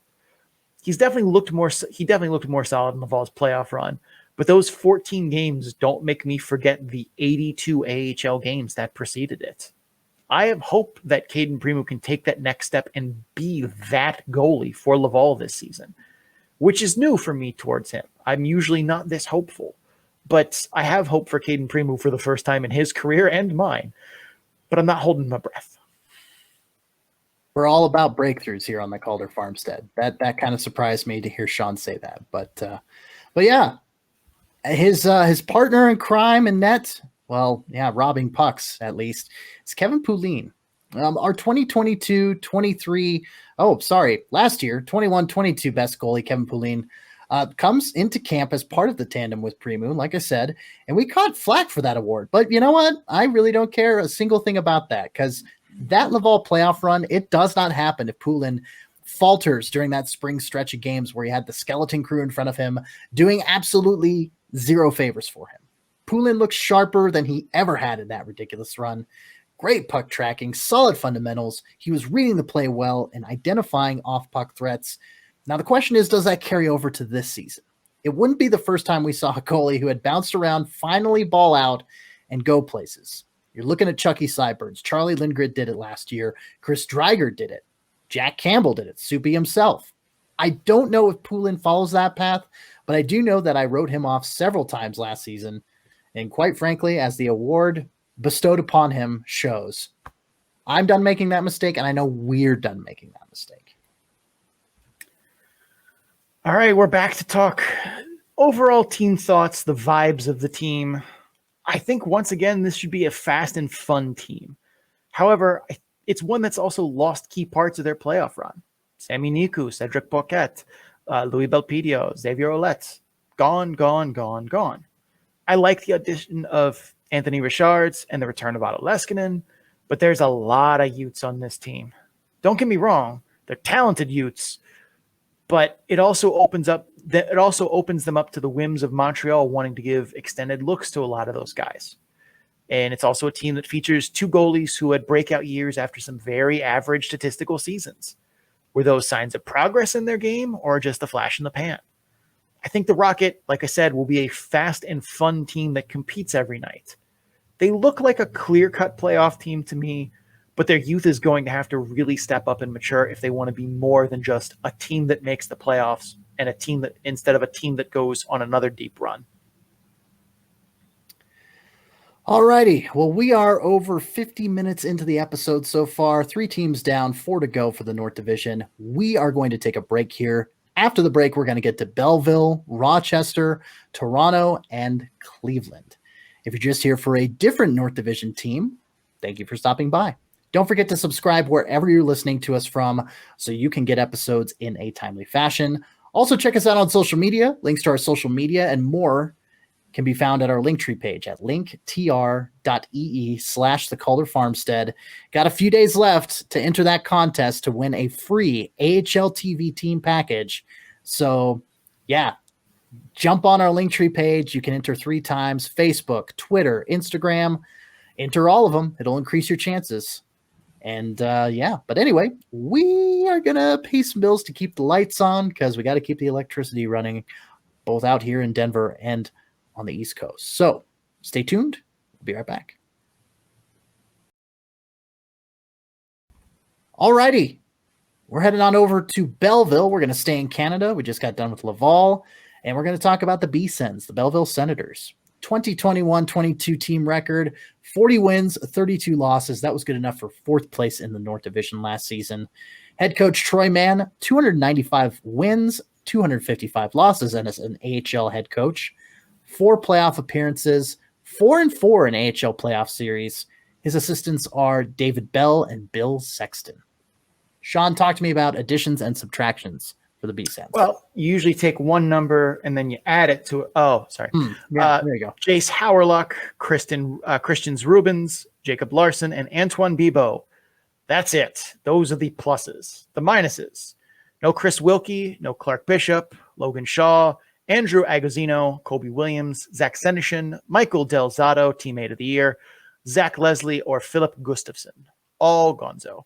He definitely looked more solid in Laval's playoff run, but those 14 games don't make me forget the 82 AHL games that preceded it. I have hope that Caden Primo can take that next step and be that goalie for Laval this season, which is new for me towards him. I'm usually not this hopeful, but I have hope for Caden Primo for the first time in his career and mine, but I'm not holding my breath. We're all about breakthroughs here on the Calder Farmstead. That kind of surprised me to hear Sean say that, but yeah, his partner in crime in net, well, yeah, robbing pucks at least, is Kevin Poulin. Our 2022-23, last year, 21-22 best goalie, Kevin Poulin, comes into camp as part of the tandem with Primo, like I said, and we caught flack for that award. But you know what? I really don't care a single thing about that, because that Laval playoff run, it does not happen if Poulin falters during that spring stretch of games where he had the skeleton crew in front of him doing absolutely zero favors for him. Poulin looks sharper than he ever had in that ridiculous run. Great puck tracking, solid fundamentals. He was reading the play well and identifying off-puck threats. Now, the question is, does that carry over to this season? It wouldn't be the first time we saw a goalie who had bounced around finally ball out and go places. You're looking at Chucky Sideburns. Charlie Lindgren did it last year. Chris Dreiger did it. Jack Campbell did it. Soupy himself. I don't know if Poulin follows that path, but I do know that I wrote him off several times last season. And quite frankly, as the award bestowed upon him shows, I'm done making that mistake, and I know we're done making that mistake. All right, we're back to talk overall team thoughts, the vibes of the team. I think once again, this should be a fast and fun team. However, it's one that's also lost key parts of their playoff run. Sami Niku, Cedric Paquette, Louis Belpedio, Xavier Ouellette, gone. I like the addition of Anthony Richards and the return of Otto Leskinen, but there's a lot of Utes on this team. Don't get me wrong, they're talented Utes, but it also opens them up to the whims of Montreal wanting to give extended looks to a lot of those guys. And it's also a team that features two goalies who had breakout years after some very average statistical seasons. Were those signs of progress in their game or just a flash in the pan? I think the Rocket, like I said, will be a fast and fun team that competes every night. They look like a clear-cut playoff team to me, but their youth is going to have to really step up and mature if they want to be more than just a team that makes the playoffs and a team that instead of a team that goes on another deep run. Alrighty, well, we are over 50 minutes into the episode so far. 3 teams down, 4 to go for the North Division. We are going to take a break here. After the break, we're going to get to Belleville, Rochester, Toronto, and Cleveland. If you're just here for a different North Division team, thank you for stopping by. Don't forget to subscribe wherever you're listening to us from so you can get episodes in a timely fashion. Also, check us out on social media. Links to our social media and more can be found at our Linktree page at linktr.ee/the Calder Farmstead. Got a few days left to enter that contest to win a free AHL TV team package. So, yeah, jump on our Linktree page. You can enter 3 times: Facebook, Twitter, Instagram. Enter all of them. It'll increase your chances. And but anyway, we are going to pay some bills to keep the lights on because we got to keep the electricity running both out here in Denver and on the East Coast. So stay tuned. We'll be right back. Alrighty. We're heading on over to Belleville. We're going to stay in Canada. We just got done with Laval, and we're going to talk about the B-Sens, the Belleville Senators. 2021-22 team record, 40 wins, 32 losses. That was good enough for 4th place in the North Division last season. Head coach Troy Mann, 295 wins, 255 losses, and as an AHL head coach. 4 playoff appearances, 4-4 in AHL playoff series. His assistants are David Bell and Bill Sexton. Sean, talk to me about additions and subtractions for the B-Sens. Well, you usually take one number and then you add it to there you go. Jace Howerluck, Christians Rubens, Jacob Larson, and Antoine Bibeau. That's it. Those are the pluses. The minuses: no Chris Wilkie, no Clark Bishop, Logan Shaw, Andrew Agostino, Kobe Williams, Zach Senishin, Michael Del Zotto, teammate of the year, Zach Leslie, or Philip Gustafson. All gonzo.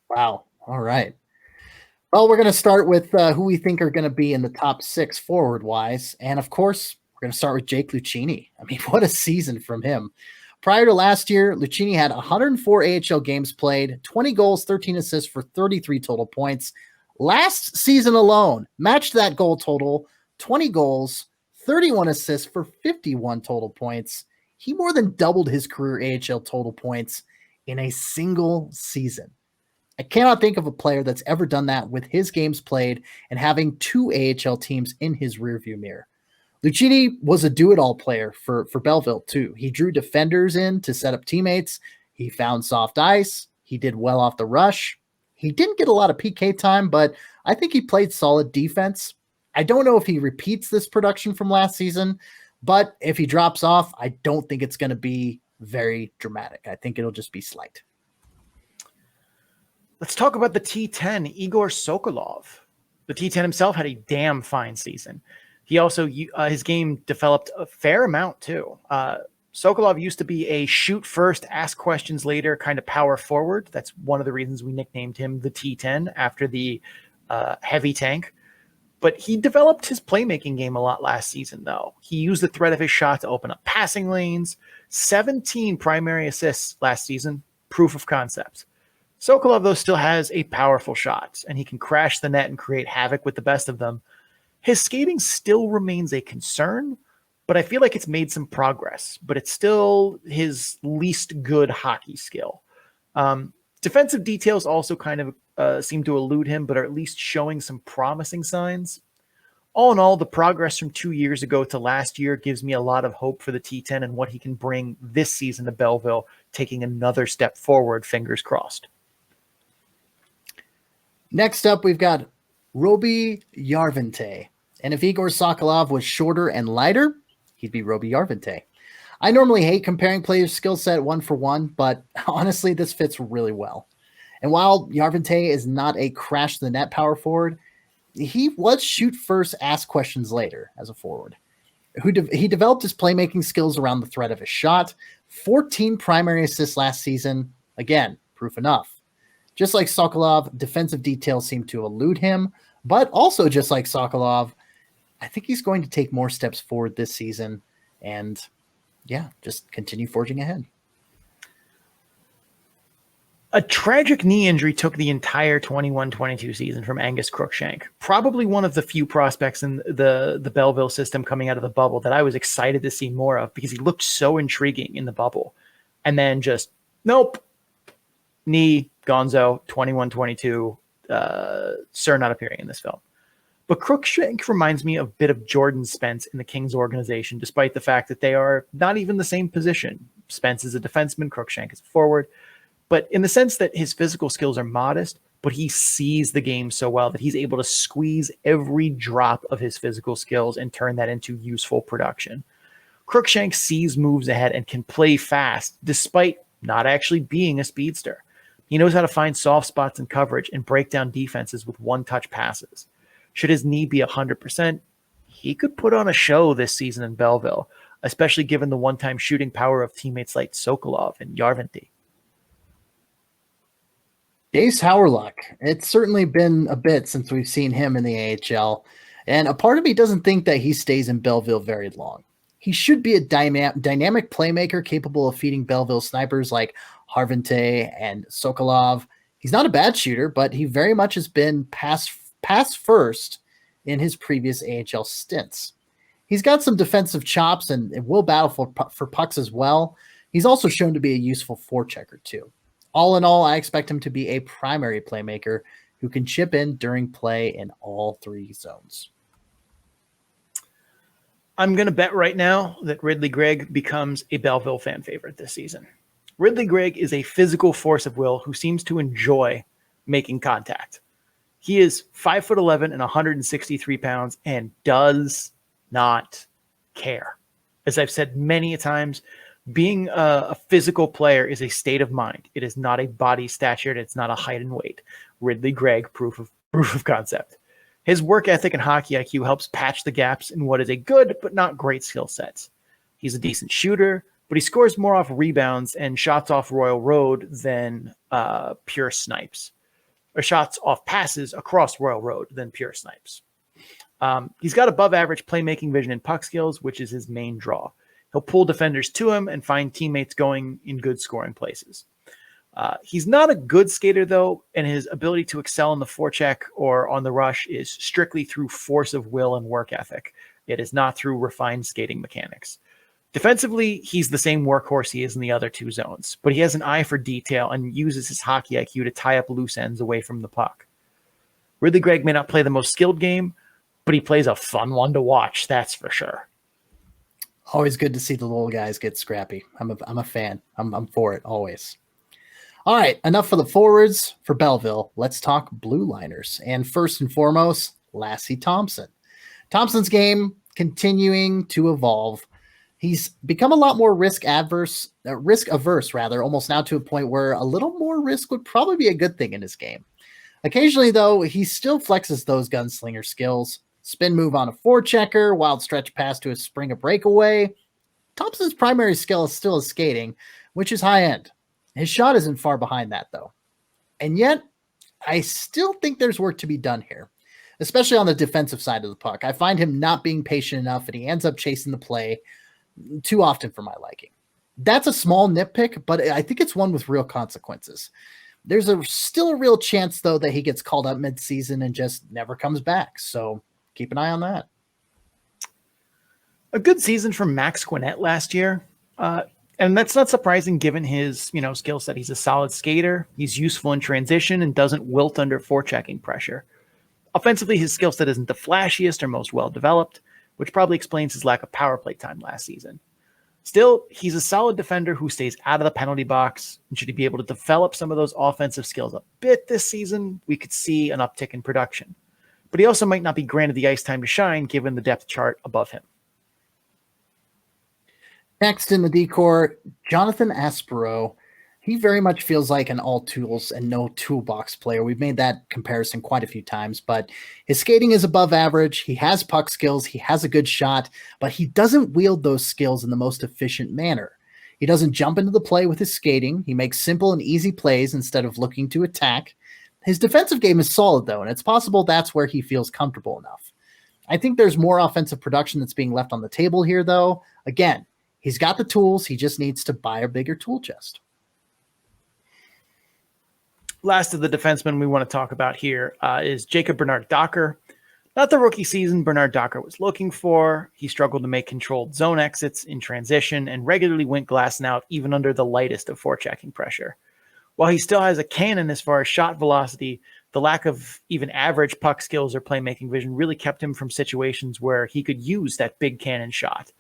Wow. All right. Well, we're going to start with who we think are going to be in the top 6 forward-wise. And, of course, we're going to start with Jake Lucchini. I mean, what a season from him. Prior to last year, Lucchini had 104 AHL games played, 20 goals, 13 assists for 33 total points. Last season alone, matched that goal total, 20 goals, 31 assists for 51 total points. He more than doubled his career AHL total points in a single season. I cannot think of a player that's ever done that with his games played and having 2 AHL teams in his rearview mirror. Lucchini was a do-it-all player for Belleville, too. He drew defenders in to set up teammates. He found soft ice. He did well off the rush. He didn't get a lot of PK time, but I think he played solid defense. I don't know if he repeats this production from last season, but if he drops off, I don't think it's going to be very dramatic. I think it'll just be slight. Let's talk about the T10, Igor Sokolov. The T10 himself had a damn fine season. He also, his game developed a fair amount too. Sokolov used to be a shoot first, ask questions later kind of power forward. That's one of the reasons we nicknamed him the T10 after the heavy tank. But he developed his playmaking game a lot last season, though. He used the threat of his shot to open up passing lanes. 17 primary assists last season, proof of concept. Sokolov, though, still has a powerful shot, and he can crash the net and create havoc with the best of them. His skating still remains a concern, but I feel like it's made some progress, but it's still his least good hockey skill. Defensive details also kind of seem to elude him, but are at least showing some promising signs. All in all, the progress from 2 years ago to last year gives me a lot of hope for the T10 and what he can bring this season to Belleville, taking another step forward, fingers crossed. Next up, we've got Roby Järventie. And if Igor Sokolov was shorter and lighter, he'd be Roby Järventie. I normally hate comparing players' skill set one for one, but honestly, this fits really well. And while Järventie is not a crash the net power forward, he was shoot first, ask questions later as a forward. He developed his playmaking skills around the threat of his shot. 14 primary assists last season. Again, proof enough. Just like Sokolov, defensive details seem to elude him, but also just like Sokolov, I think he's going to take more steps forward this season and, just continue forging ahead. A tragic knee injury took the entire 21-22 season from Angus Crookshank. Probably one of the few prospects in the Belleville system coming out of the bubble that I was excited to see more of because he looked so intriguing in the bubble. And then just, nope, knee, gonzo, 21-22, sir not appearing in this film. But Crookshank reminds me a bit of Jordan Spence in the Kings organization, despite the fact that they are not even the same position. Spence is a defenseman, Crookshank is a forward. But in the sense that his physical skills are modest, but he sees the game so well that he's able to squeeze every drop of his physical skills and turn that into useful production. Crookshank sees moves ahead and can play fast, despite not actually being a speedster. He knows how to find soft spots in coverage and break down defenses with one-touch passes. Should his knee be 100%, he could put on a show this season in Belleville, especially given the one-time shooting power of teammates like Sokolov and Järventie. Jace Howerluck. It's certainly been a bit since we've seen him in the AHL, and a part of me doesn't think that he stays in Belleville very long. He should be a dynamic playmaker capable of feeding Belleville snipers like Järventie and Sokolov. He's not a bad shooter, but he very much has been pass first in his previous AHL stints. He's got some defensive chops and will battle for pucks as well. He's also shown to be a useful forechecker too. All in all, I expect him to be a primary playmaker who can chip in during play in all three zones. I'm going to bet right now that Ridley Gregg becomes a Belleville fan favorite this season. Ridley Gregg is a physical force of will who seems to enjoy making contact. He is 5'11" and 163 pounds and does not care. As I've said many a times, being a physical player is a state of mind. It is not a body stature. It's not a height and weight. Ridley Gregg, proof of concept. His work ethic and hockey IQ helps patch the gaps in what is a good but not great skill set. He's a decent shooter, but he scores more off rebounds and shots off Royal Road than pure snipes. Or shots off passes across Royal Road than pure snipes. He's got above average playmaking vision and puck skills, which is his main draw. He'll pull defenders to him and find teammates going in good scoring places. He's not a good skater, though, and his ability to excel in the forecheck or on the rush is strictly through force of will and work ethic. It is not through refined skating mechanics. Defensively, he's the same workhorse he is in the other two zones, but he has an eye for detail and uses his hockey IQ to tie up loose ends away from the puck. Ridley Gregg may not play the most skilled game, but he plays a fun one to watch, that's for sure. Always good to see the little guys get scrappy. I'm a fan. I'm for it always. All right, enough for the forwards for Belleville. Let's talk blue liners. And first and foremost, Lassie Thompson. Thompson's game continuing to evolve. He's become a lot more risk averse, almost now to a point where a little more risk would probably be a good thing in his game. Occasionally, though, he still flexes those gunslinger skills. Spin move on a forechecker, wild stretch pass to a spring a breakaway. Thompson's primary skill is still his skating, which is high end. His shot isn't far behind that, though. And yet, I still think there's work to be done here, especially on the defensive side of the puck. I find him not being patient enough, and he ends up chasing the play too often for my liking. That's a small nitpick, but I think it's one with real consequences. There's still a real chance, though, that he gets called up mid-season and just never comes back. So keep an eye on that. A good season from Max Quinnett last year. And that's not surprising given his, skill set. He's a solid skater. He's useful in transition and doesn't wilt under forechecking pressure. Offensively, his skill set isn't the flashiest or most well-developed, which probably explains his lack of power play time last season. Still, he's a solid defender who stays out of the penalty box, and should he be able to develop some of those offensive skills a bit this season, we could see an uptick in production. But he also might not be granted the ice time to shine given the depth chart above him. Next in the decor, Jonathan Aspero. He very much feels like an all tools and no toolbox player. We've made that comparison quite a few times, but his skating is above average. He has puck skills. He has a good shot, but he doesn't wield those skills in the most efficient manner. He doesn't jump into the play with his skating. He makes simple and easy plays instead of looking to attack. His defensive game is solid, though, and it's possible that's where he feels comfortable enough. I think there's more offensive production that's being left on the table here, though. Again, he's got the tools. He just needs to buy a bigger tool chest. Last of the defensemen we want to talk about here is Jacob Bernard Docker. Not the rookie season Bernard Docker was looking for. He struggled to make controlled zone exits in transition and regularly went glass and out even under the lightest of forechecking pressure. While he still has a cannon as far as shot velocity, the lack of even average puck skills or playmaking vision really kept him from situations where he could use that big cannon shot.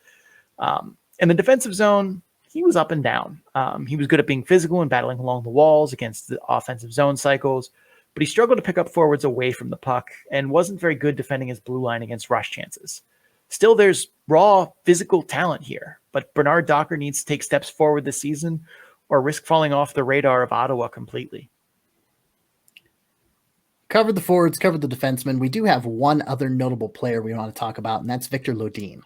In the defensive zone, he was up and down. He was good at being physical and battling along the walls against the offensive zone cycles, but he struggled to pick up forwards away from the puck and wasn't very good defending his blue line against rush chances. Still, there's raw physical talent here, but Bernard Docker needs to take steps forward this season or risk falling off the radar of Ottawa completely. Covered the forwards, covered the defensemen. We do have one other notable player we want to talk about, and that's Victor Lodin.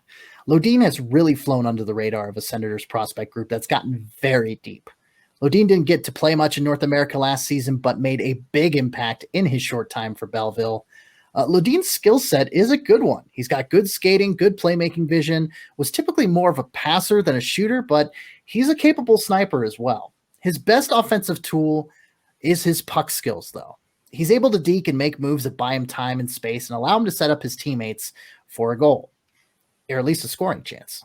Lodin has really flown under the radar of a Senators prospect group that's gotten very deep. Lodin didn't get to play much in North America last season, but made a big impact in his short time for Belleville. Lodin's skill set is a good one. He's got good skating, good playmaking vision, was typically more of a passer than a shooter, but he's a capable sniper as well. His best offensive tool is his puck skills, though. He's able to deke and make moves that buy him time and space and allow him to set up his teammates for a goal, or at least a scoring chance.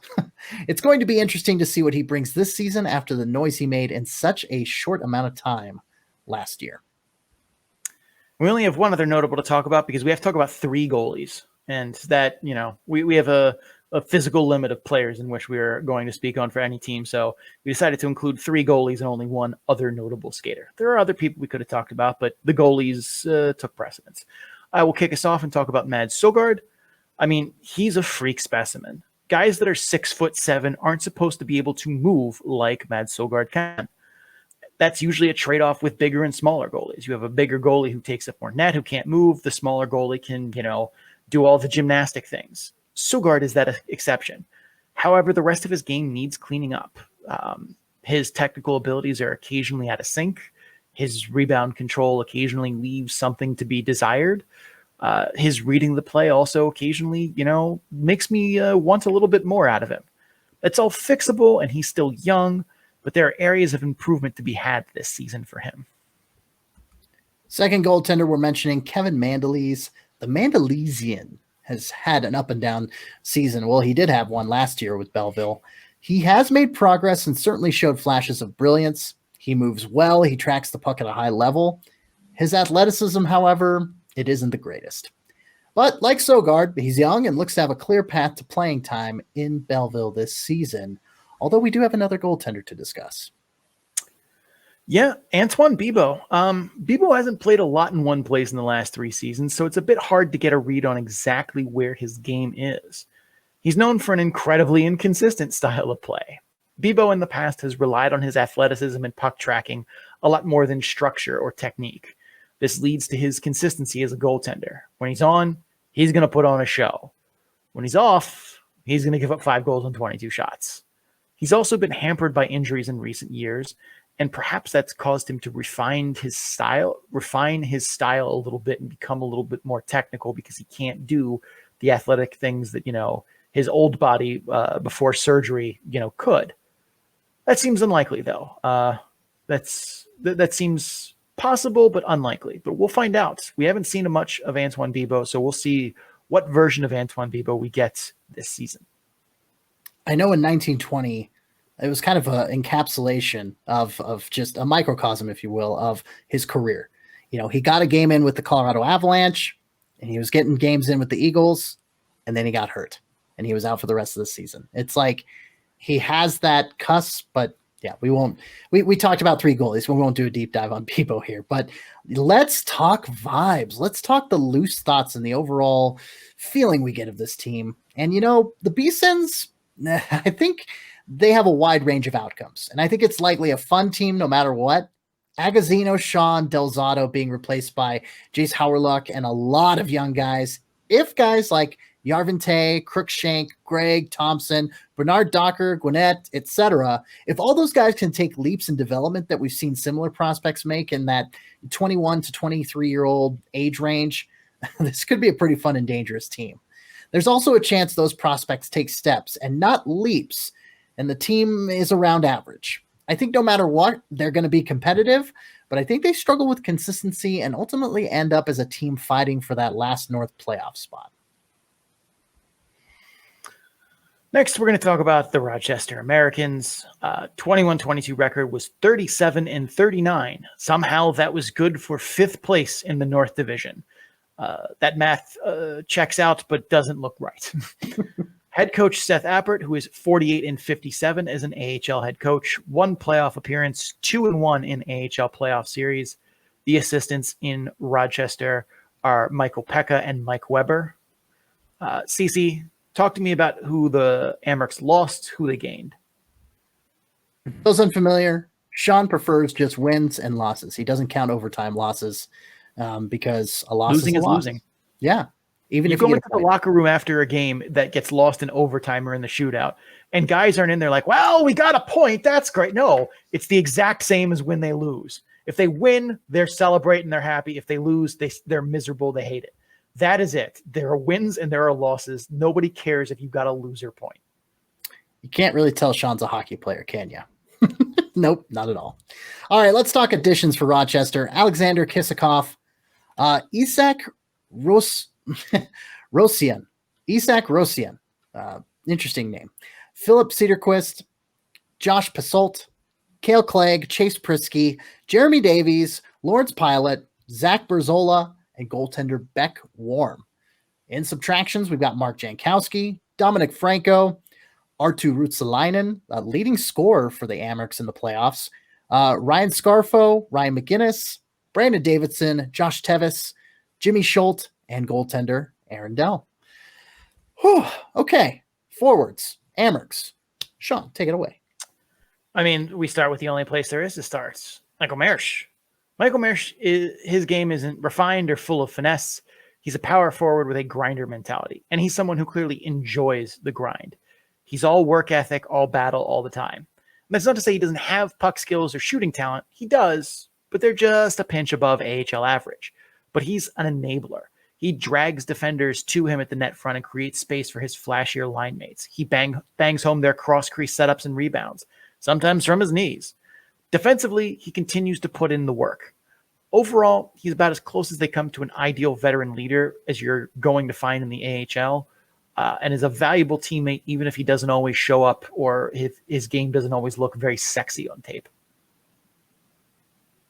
It's going to be interesting to see what he brings this season after the noise he made in such a short amount of time last year. We only have one other notable to talk about because we have to talk about three goalies. And that, we have a physical limit of players in which we are going to speak on for any team. So we decided to include three goalies and only one other notable skater. There are other people we could have talked about, but the goalies took precedence. I will kick us off and talk about Mads Søgaard. I mean, he's a freak specimen. Guys that are 6'7" aren't supposed to be able to move like Mads Søgaard can. That's usually a trade-off with bigger and smaller goalies. You have a bigger goalie who takes up more net, who can't move. The smaller goalie can, do all the gymnastic things. Søgaard is that exception. However, the rest of his game needs cleaning up. His technical abilities are occasionally out of sync. His rebound control occasionally leaves something to be desired. His reading the play also occasionally, makes me want a little bit more out of him. It's all fixable, and he's still young, but there are areas of improvement to be had this season for him. Second goaltender, we're mentioning Kevin Marlies. The Marliesian has had an up and down season. Well, he did have one last year with Belleville. He has made progress and certainly showed flashes of brilliance. He moves well. He tracks the puck at a high level. His athleticism, however, it isn't the greatest. But like Sogard, he's young and looks to have a clear path to playing time in Belleville this season, although we do have another goaltender to discuss. Yeah, Antoine Bibeau. Bibeau hasn't played a lot in one place in the last 3 seasons, so it's a bit hard to get a read on exactly where his game is. He's known for an incredibly inconsistent style of play. Bibeau in the past has relied on his athleticism and puck tracking a lot more than structure or technique. This leads to his consistency as a goaltender. When he's on, he's going to put on a show. When he's off, he's going to give up 5 goals on 22 shots. He's also been hampered by injuries in recent years, and perhaps that's caused him to refine his style a little bit and become a little bit more technical because he can't do the athletic things that, his old body before surgery, could. That seems unlikely, though. That seems possible, but unlikely. But we'll find out. We haven't seen much of Antoine Bibeau, so we'll see what version of Antoine Bibeau we get this season. I know in 1920, it was kind of an encapsulation of just a microcosm, if you will, of his career. He got a game in with the Colorado Avalanche, and he was getting games in with the Eagles, and then he got hurt, and he was out for the rest of the season. It's like he has that cusp, but yeah, we won't. We talked about 3 goalies. We won't do a deep dive on Bibeau here, but let's talk vibes. Let's talk the loose thoughts and the overall feeling we get of this team. And the Bisons, I think they have a wide range of outcomes, and I think it's likely a fun team no matter what. Agazzino, Sean, Delzato being replaced by Jace Howerluck and a lot of young guys. If guys like Yarvin Tay, Crookshank, Greg, Thompson, Bernard Docker, Gwinnett, etc., if all those guys can take leaps in development that we've seen similar prospects make in that 21 to 23-year-old age range, this could be a pretty fun and dangerous team. There's also a chance those prospects take steps and not leaps, and the team is around average. I think no matter what, they're going to be competitive, but I think they struggle with consistency and ultimately end up as a team fighting for that last North playoff spot. Next, we're going to talk about the Rochester Americans. 21-22 record was 37-39. Somehow that was good for 5th place in the North Division. That math checks out, but doesn't look right. Head coach Seth Appert, who is 48-57 as an AHL head coach, 1 playoff appearance, 2-1 in AHL playoff series. The assistants in Rochester are Michael Pekka and Mike Weber. Cece, talk to me about who the Amerks lost, who they gained. Those unfamiliar, Sean prefers just wins and losses. He doesn't count overtime losses because a loss Losing is a loss. losing. Yeah. Even You if go you into the locker room after a game that gets lost in overtime or in the shootout, and guys aren't in there like, well, we got a point. That's great. No, it's the exact same as when they lose. If they win, they're celebrating. They're happy. If they lose, they're miserable. They hate it. That is it. There are wins and there are losses. Nobody cares if you got a loser point. You can't really tell Sean's a hockey player, can you? Nope, not at all. All right, let's talk additions for Rochester. Alexander Kisakov, Isak Rosian. Isak Rosian. Interesting name. Philip Cedarquist, Josh Pasolt, Cale Clegg, Chase Prisky, Jeremy Davies, Lawrence Pilot, Zach Berzola, and goaltender Beck Warm. In subtractions, we've got Mark Jankowski, Dominic Franco, Arttu Ruotsalainen, leading scorer for the Amerks in the playoffs, Ryan Scarfo, Ryan McGinnis, Brandon Davidson, Josh Tevis, Jimmy Schultz, and goaltender Aaron Dell. Whew. Okay, forwards, Amerks. Sean, take it away. I mean, we start with the only place there is to start. Michael Marsh. Michael Marsh, his game isn't refined or full of finesse. He's a power forward with a grinder mentality, and he's someone who clearly enjoys the grind. He's all work ethic, all battle, all the time. And that's not to say he doesn't have puck skills or shooting talent. He does, but they're just a pinch above AHL average. But he's an enabler. He drags defenders to him at the net front and creates space for his flashier line mates. He bangs home their cross-crease setups and rebounds, sometimes from his knees. Defensively, he continues to put in the work. Overall, he's about as close as they come to an ideal veteran leader as you're going to find in the AHL, and is a valuable teammate even if he doesn't always show up or if his game doesn't always look very sexy on tape.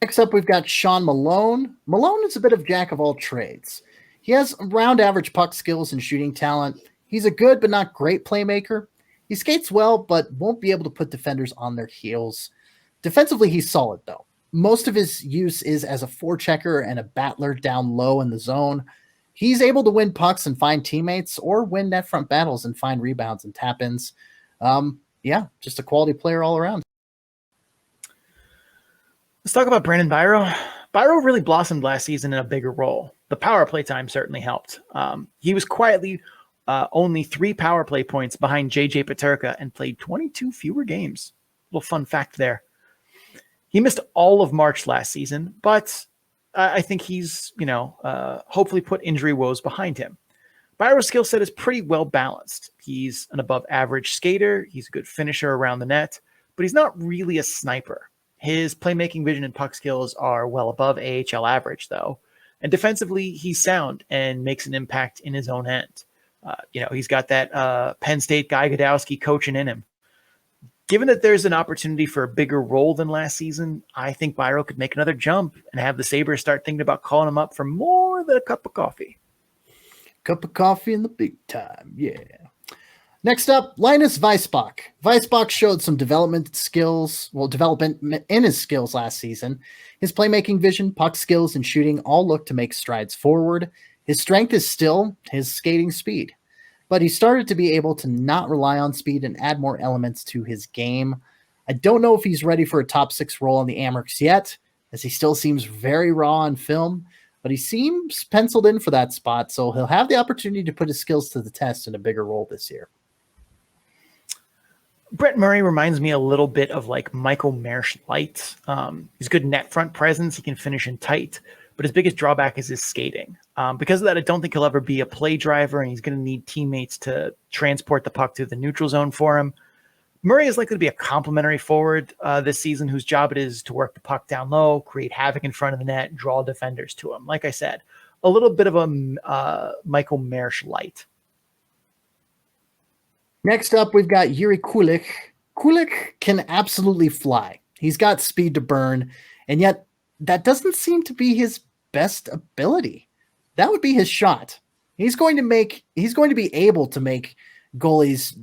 Next up, we've got Sean Malone. Malone is a bit of jack of all trades. He has around average puck skills and shooting talent. He's a good but not great playmaker. He skates well, but won't be able to put defenders on their heels. Defensively, he's solid, though. Most of his use is as a forechecker and a battler down low in the zone. He's able to win pucks and find teammates, or win net front battles and find rebounds and tap-ins. Just a quality player all around. Let's talk about Brandon Byro. Byro really blossomed last season in a bigger role. The power play time certainly helped. He was quietly only 3 power play points behind JJ Peterka and played 22 fewer games. Little fun fact there. He missed all of March last season, but I think he's, hopefully put injury woes behind him. Byro's skill set is pretty well balanced. He's an above average skater. He's a good finisher around the net, but he's not really a sniper. His playmaking vision and puck skills are well above AHL average, though. And defensively, he's sound and makes an impact in his own end. He's got that Penn State Guy Godowski coaching in him. Given that there's an opportunity for a bigger role than last season, I think Byro could make another jump and have the Sabres start thinking about calling him up for more than a cup of coffee. Cup of coffee in the big time, yeah. Next up, Linus Weissbach. Weissbach showed some development in his skills last season. His playmaking vision, puck skills, and shooting all look to make strides forward. His strength is still his skating speed, but he started to be able to not rely on speed and add more elements to his game. I don't know if he's ready for a top 6 role on the Amerks yet, as he still seems very raw on film, but he seems penciled in for that spot, so he'll have the opportunity to put his skills to the test in a bigger role this year. Brett Murray reminds me a little bit of like Michael Marsh light. He's good net front presence. He can finish in tight, but his biggest drawback is his skating. Because of that, I don't think he'll ever be a play driver, and he's going to need teammates to transport the puck through the neutral zone for him. Murray is likely to be a complementary forward this season, whose job it is to work the puck down low, create havoc in front of the net, draw defenders to him. Like I said, a little bit of a Michael Marsh light. Next up, we've got Yuri Kulik. Kulik can absolutely fly. He's got speed to burn, and yet that doesn't seem to be his best ability. That would be his shot. He's going to be able to make goalies,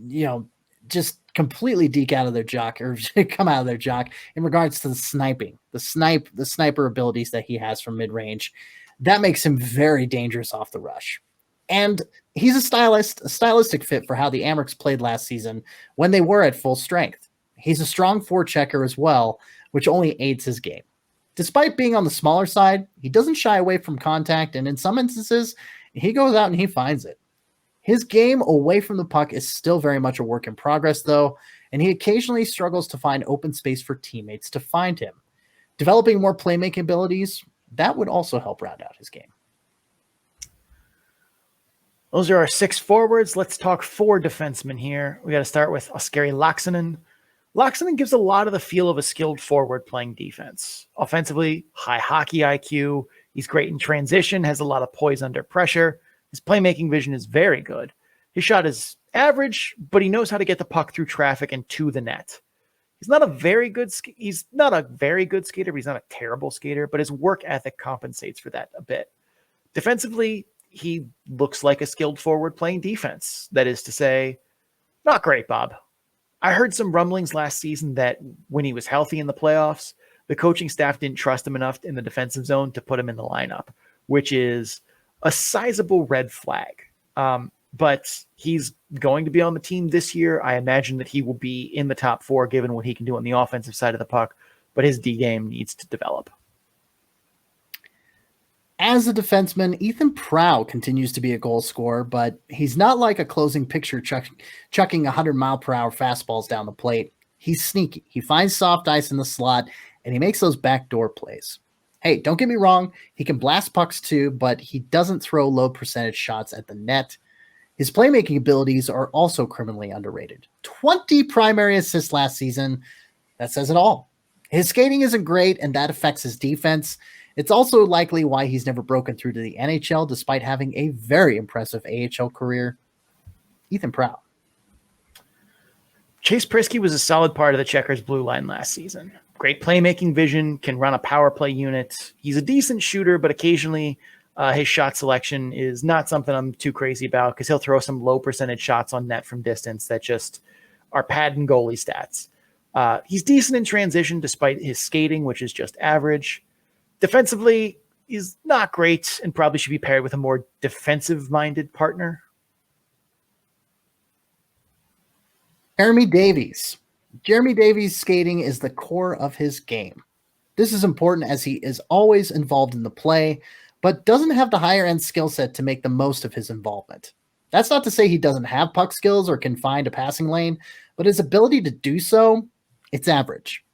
just completely deke out of their jock or come out of their jock in regards to the sniping, the sniper abilities that he has from mid-range. That makes him very dangerous off the rush. And he's a stylistic fit for how the Amerks played last season when they were at full strength. He's a strong forechecker as well, which only aids his game. Despite being on the smaller side, he doesn't shy away from contact, and in some instances, he goes out and he finds it. His game away from the puck is still very much a work in progress, though, and he occasionally struggles to find open space for teammates to find him. Developing more playmaking abilities, that would also help round out his game. Those are our 6 forwards. Let's talk 4 defensemen here. We got to start with Oskari Laaksonen. Laaksonen gives a lot of the feel of a skilled forward playing defense. Offensively, high hockey IQ. He's great in transition, has a lot of poise under pressure. His playmaking vision is very good. His shot is average, but he knows how to get the puck through traffic and to the net. He's not a very good skater, but he's not a terrible skater, but his work ethic compensates for that a bit. Defensively, he looks like a skilled forward playing defense. That is to say, not great, Bob. I heard some rumblings last season that when he was healthy in the playoffs, the coaching staff didn't trust him enough in the defensive zone to put him in the lineup, which is a sizable red flag. But he's going to be on the team this year. I imagine that he will be in the top 4 given what he can do on the offensive side of the puck, but his D game needs to develop. As a defenseman, Ethan Prow continues to be a goal scorer, but he's not like a closing picture chucking 100-mile-per-hour fastballs down the plate. He's sneaky. He finds soft ice in the slot, and he makes those backdoor plays. Hey, don't get me wrong. He can blast pucks too, but he doesn't throw low percentage shots at the net. His playmaking abilities are also criminally underrated. 20 primary assists last season. That says it all. His skating isn't great, and that affects his defense. It's also likely why he's never broken through to the NHL, despite having a very impressive AHL career. Ethan Proud. Chase Prisky was a solid part of the Checkers blue line last season. Great playmaking vision, can run a power play unit. He's a decent shooter, but occasionally his shot selection is not something I'm too crazy about because he'll throw some low percentage shots on net from distance that just are padding goalie stats. He's decent in transition despite his skating, which is just average. Defensively, he's not great and probably should be paired with a more defensive-minded partner. Jeremy Davies. Jeremy Davies' skating is the core of his game. This is important as he is always involved in the play, but doesn't have the higher-end skill set to make the most of his involvement. That's not to say he doesn't have puck skills or can find a passing lane, but his ability to do so, it's average.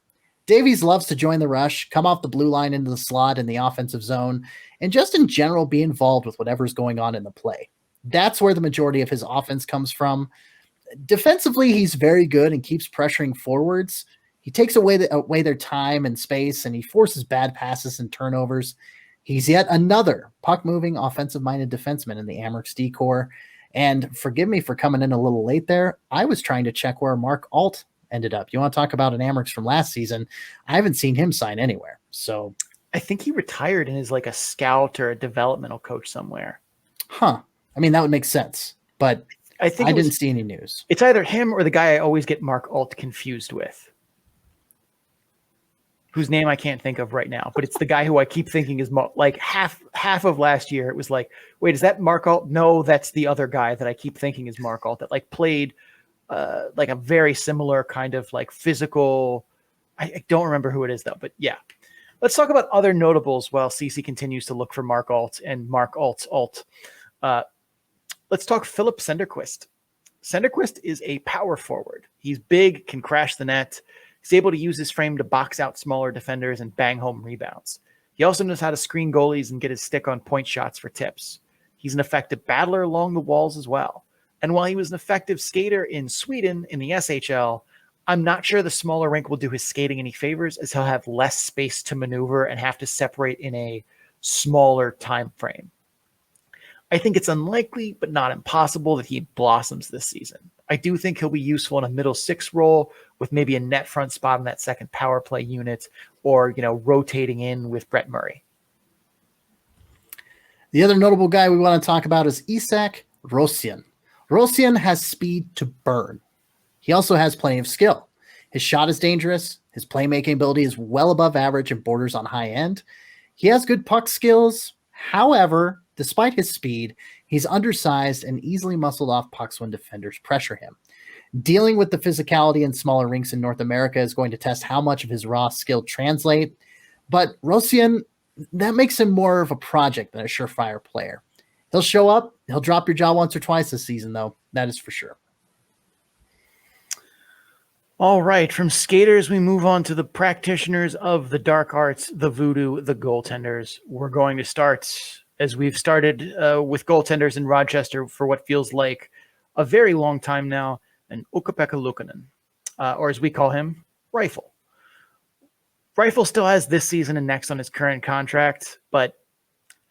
Davies loves to join the rush, come off the blue line into the slot in the offensive zone, and just in general be involved with whatever's going on in the play. That's where the majority of his offense comes from. Defensively, he's very good and keeps pressuring forwards. He takes away their time and space, and he forces bad passes and turnovers. He's yet another puck-moving, offensive-minded defenseman in the Amerks D-Corps. And forgive me for coming in a little late there. I was trying to check where Mark Alt ended up. You want to talk about an Amerks from last season? I haven't seen him sign anywhere. So I think he retired and is like a scout or a developmental coach somewhere. Huh. I mean, that would make sense, but I didn't see any news. It's either him or the guy I always get Mark Alt confused with, whose name I can't think of right now, but it's the guy who I keep thinking is like half of last year. It was like, wait, is that Mark Alt? No, that's the other guy that I keep thinking is Mark Alt that like played like a very similar kind of like physical. I don't remember who it is though, but yeah. Let's talk about other notables while CC continues to look for Mark Alt and Mark Alt's Alt. Let's talk Philip Senderquist. Senderquist is a power forward. He's big, can crash the net. He's able to use his frame to box out smaller defenders and bang home rebounds. He also knows how to screen goalies and get his stick on point shots for tips. He's an effective battler along the walls as well. And while he was an effective skater in Sweden in the SHL, I'm not sure the smaller rink will do his skating any favors as he'll have less space to maneuver and have to separate in a smaller time frame. I think it's unlikely, but not impossible that he blossoms this season. I do think he'll be useful in a middle six role with maybe a net front spot in that second power play unit or, rotating in with Brett Murray. The other notable guy we want to talk about is Isak Rosian. Rosian has speed to burn. He also has plenty of skill. His shot is dangerous. His playmaking ability is well above average and borders on high end. He has good puck skills. However, despite his speed, he's undersized and easily muscled off pucks when defenders pressure him. Dealing with the physicality in smaller rinks in North America is going to test how much of his raw skill translate. But Rosian, that makes him more of a project than a surefire player. He'll show up. He'll drop your jaw once or twice this season, though. That is for sure. All right. From skaters, we move on to the practitioners of the dark arts, the voodoo, the goaltenders. We're going to start, as we've started with goaltenders in Rochester for what feels like a very long time now, and Ukko-Pekka Luukkonen, or as we call him, Rifle. Rifle still has this season and next on his current contract, but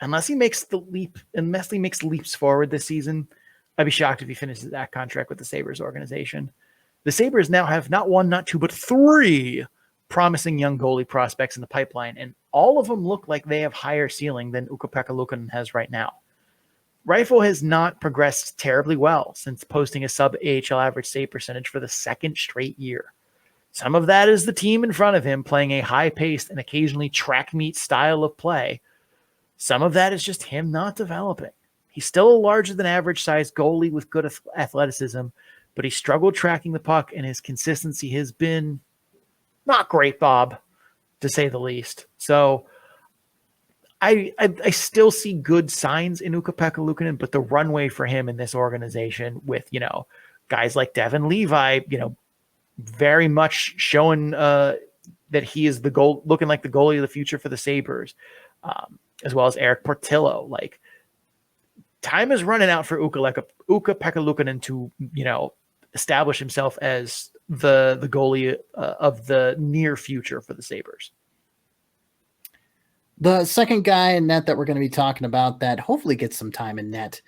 unless he makes leaps forward this season, I'd be shocked if he finishes that contract with the Sabres organization. The Sabres now have not one, not two, but three promising young goalie prospects in the pipeline, and all of them look like they have higher ceiling than Ukko-Pekka Luukkonen has right now. Rifle has not progressed terribly well since posting a sub-AHL average save percentage for the second straight year. Some of that is the team in front of him playing a high-paced and occasionally track meet style of play. Some of that is just him not developing. He's still a larger-than-average-sized goalie with good athleticism, but he struggled tracking the puck, and his consistency has been not great, Bob, to say the least. So I still see good signs in Ukko-Pekka Luukkonen, but the runway for him in this organization with, guys like Devin Levi, very much showing that he is the goal, looking like the goalie of the future for the Sabres, as well as Eric Portillo. Like, time is running out for Ukko-Pekka Luukkonen to, establish himself as the goalie of the near future for the Sabres. The second guy in net that we're going to be talking about that hopefully gets some time in net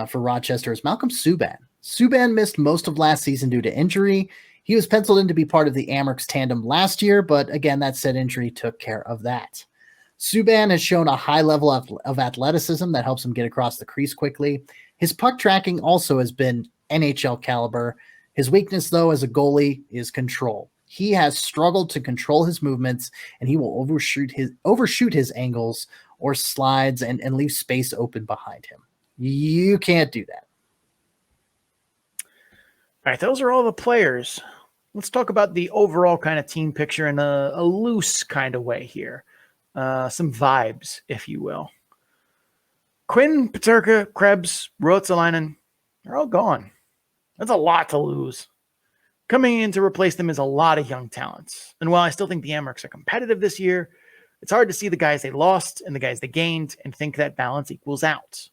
for Rochester is Malcolm Subban. Subban missed most of last season due to injury. He was penciled in to be part of the Amerks tandem last year, but again, that said injury took care of that. Subban has shown a high level of athleticism that helps him get across the crease quickly. His puck tracking also has been NHL caliber. His weakness, though, as a goalie is control. He has struggled to control his movements, and he will overshoot his angles or slides and leave space open behind him. You can't do that. All right, those are all the players. Let's talk about the overall kind of team picture in a loose kind of way here. Some vibes, if you will. Quinn, Peterka, Krebs, Ruotsalainen, they're all gone. That's a lot to lose. Coming in to replace them is a lot of young talents. And while I still think the Amerks are competitive this year, it's hard to see the guys they lost and the guys they gained and think that balance equals out.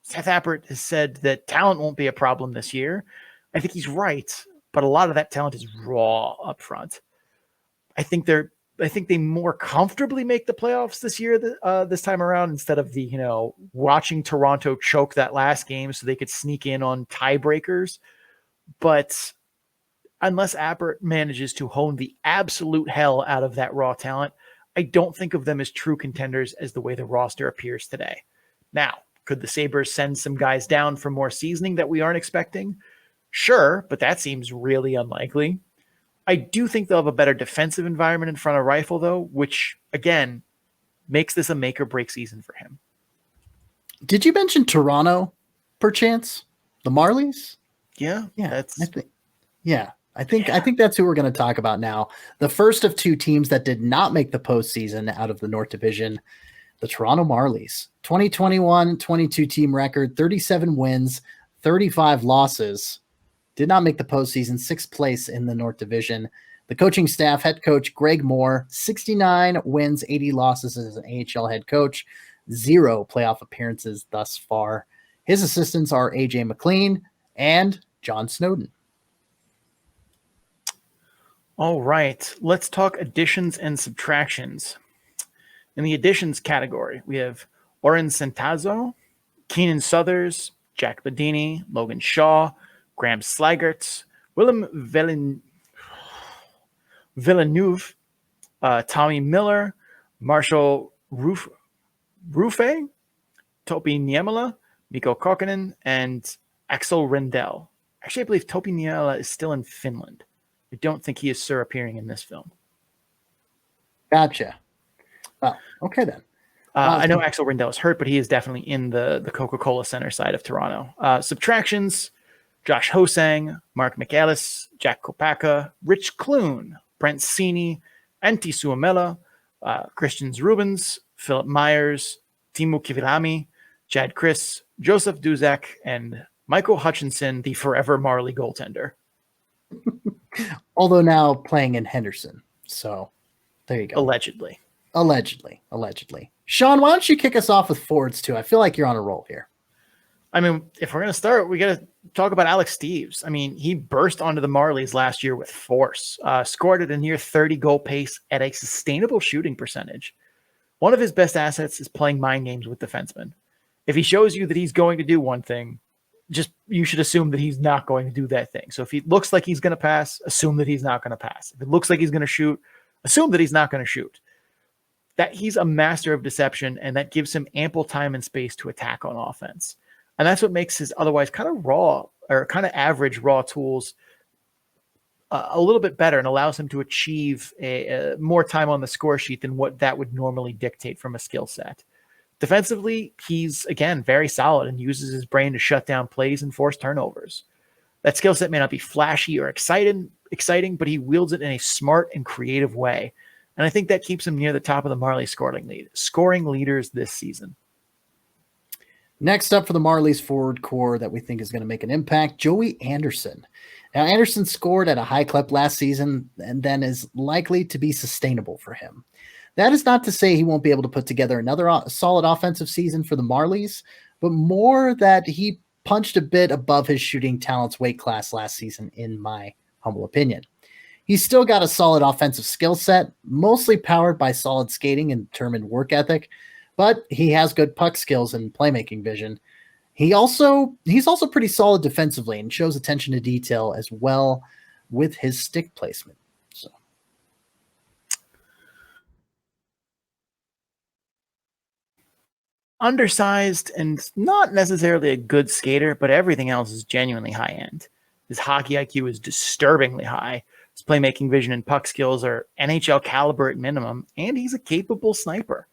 Seth Appert has said that talent won't be a problem this year. I think he's right, but a lot of that talent is raw up front. I think they more comfortably make the playoffs this year, this time around, instead of watching Toronto choke that last game so they could sneak in on tiebreakers. But unless Appert manages to hone the absolute hell out of that raw talent, I don't think of them as true contenders as the way the roster appears today. Now, could the Sabres send some guys down for more seasoning that we aren't expecting? Sure, but that seems really unlikely. I do think they'll have a better defensive environment in front of Rifle, though, which, again, makes this a make or break season for him. Did you mention Toronto, perchance? The Marlies? Yeah. I think that's who we're going to talk about now. The first of two teams that did not make the postseason out of the North Division, the Toronto Marlies. 2021-22 team record, 37 wins, 35 losses. Did not make the postseason, 6th place in the North Division. The coaching staff, head coach Greg Moore, 69 wins, 80 losses as an AHL head coach, 0 playoff appearances thus far. His assistants are AJ McLean and John Snowden. All right, let's talk additions and subtractions. In the additions category, we have Oren Centazzo, Keenan Suthers, Jack Bedini, Logan Shaw, Graham Sligerts, Willem Villeneuve, Tommy Miller, Marshall Rufe, Topi Niemela, Mikko Kokkonen, and Axel Rendell. Actually, I believe Topi Niemela is still in Finland. I don't think he is appearing in this film. Gotcha. Oh, okay then. I know Axel Rendell is hurt, but he is definitely in the Coca-Cola Center side of Toronto. Subtractions: Josh Hosang, Mark McAllis, Jack Kopaka, Rich Clune, Brent Sini, Antti Suomela, Christian Rubens, Philip Myers, Timu Kivilami, Chad Chris, Joseph Duzak, and Michael Hutchinson, the forever Marley goaltender. Although now playing in Henderson. So there you go. Allegedly. Sean, why don't you kick us off with forwards too? I feel like you're on a roll here. I mean, if we're going to start, we got to talk about Alex Steeves. I mean, he burst onto the Marlies last year with force, scored at a near 30 goal pace at a sustainable shooting percentage. One of his best assets is playing mind games with defensemen. If he shows you that he's going to do one thing, you should assume that he's not going to do that thing. So if he looks like he's going to pass, assume that he's not going to pass. If it looks like he's going to shoot, assume that he's not going to shoot. That he's a master of deception, and that gives him ample time and space to attack on offense. And that's what makes his otherwise kind of raw or kind of average raw tools a little bit better and allows him to achieve a more time on the score sheet than what that would normally dictate from a skill set. Defensively, he's, again, very solid and uses his brain to shut down plays and force turnovers. That skill set may not be flashy or exciting, but he wields it in a smart and creative way. And I think that keeps him near the top of the Marley scoring leaders this season. Next up for the Marlies forward core that we think is going to make an impact, Joey Anderson. Now, Anderson scored at a high clip last season and then is likely to be sustainable for him. That is not to say he won't be able to put together another solid offensive season for the Marlies, but more that he punched a bit above his shooting talents weight class last season, in my humble opinion. He's still got a solid offensive skill set, mostly powered by solid skating and determined work ethic, but he has good puck skills and playmaking vision. He's also pretty solid defensively and shows attention to detail as well with his stick placement. So, undersized and not necessarily a good skater, but everything else is genuinely high end. His hockey IQ is disturbingly high. His playmaking vision and puck skills are NHL caliber at minimum, and he's a capable sniper.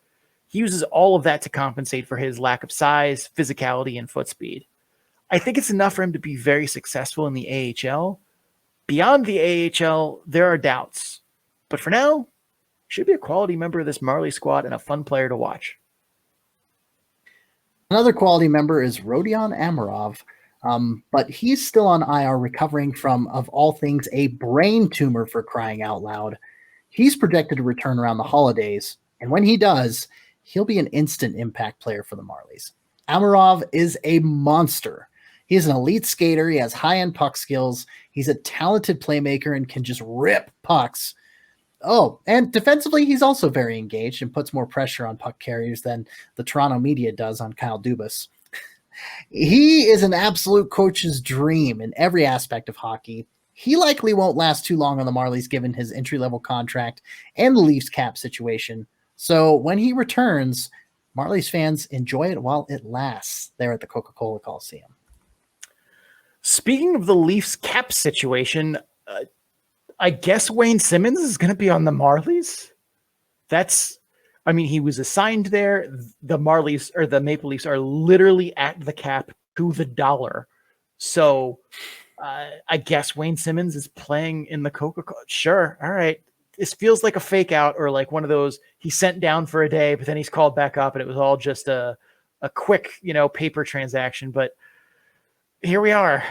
He uses all of that to compensate for his lack of size, physicality, and foot speed. I think it's enough for him to be very successful in the AHL. Beyond the AHL, there are doubts. But for now, he should be a quality member of this Marley squad and a fun player to watch. another quality member is Rodion Amirov, but he's still on IR recovering from, of all things, a brain tumor, for crying out loud. He's projected to return around the holidays, and when he does, he'll be an instant impact player for the Marlies. Amirov is a monster. He is an elite skater. He has high-end puck skills. He's a talented playmaker and can just rip pucks. Oh, and defensively, he's also very engaged and puts more pressure on puck carriers than the Toronto media does on Kyle Dubas. He is an absolute coach's dream in every aspect of hockey. He likely won't last too long on the Marlies given his entry-level contract and the Leafs cap situation. So when he returns, Marlies fans enjoy it while it lasts there at the Coca-Cola Coliseum. Speaking of the Leafs cap situation, I guess Wayne Simmons is going to be on the Marlies. He was assigned there. The Marlies or the Maple Leafs are literally at the cap to the dollar. So I guess Wayne Simmons is playing in the Coca-Cola. Sure. All right. This feels like a fake out or like one of those he sent down for a day, but then he's called back up and it was all just a quick, paper transaction. But here we are.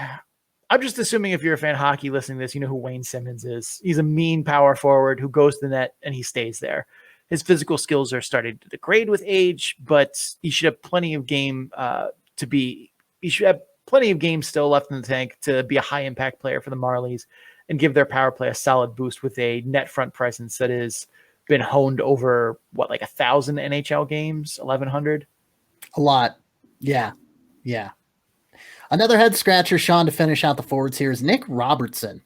I'm just assuming if you're a fan of hockey listening to this, you know who Wayne Simmons is. He's a mean power forward who goes to the net and he stays there. His physical skills are starting to degrade with age, but he should have plenty of game he should have plenty of games still left in the tank to be a high impact player for the Marlies and give their power play a solid boost with a net front presence that has been honed over 1,000 NHL games, 1,100. A lot. Yeah. Another head scratcher, Sean, to finish out the forwards here is Nick Robertson.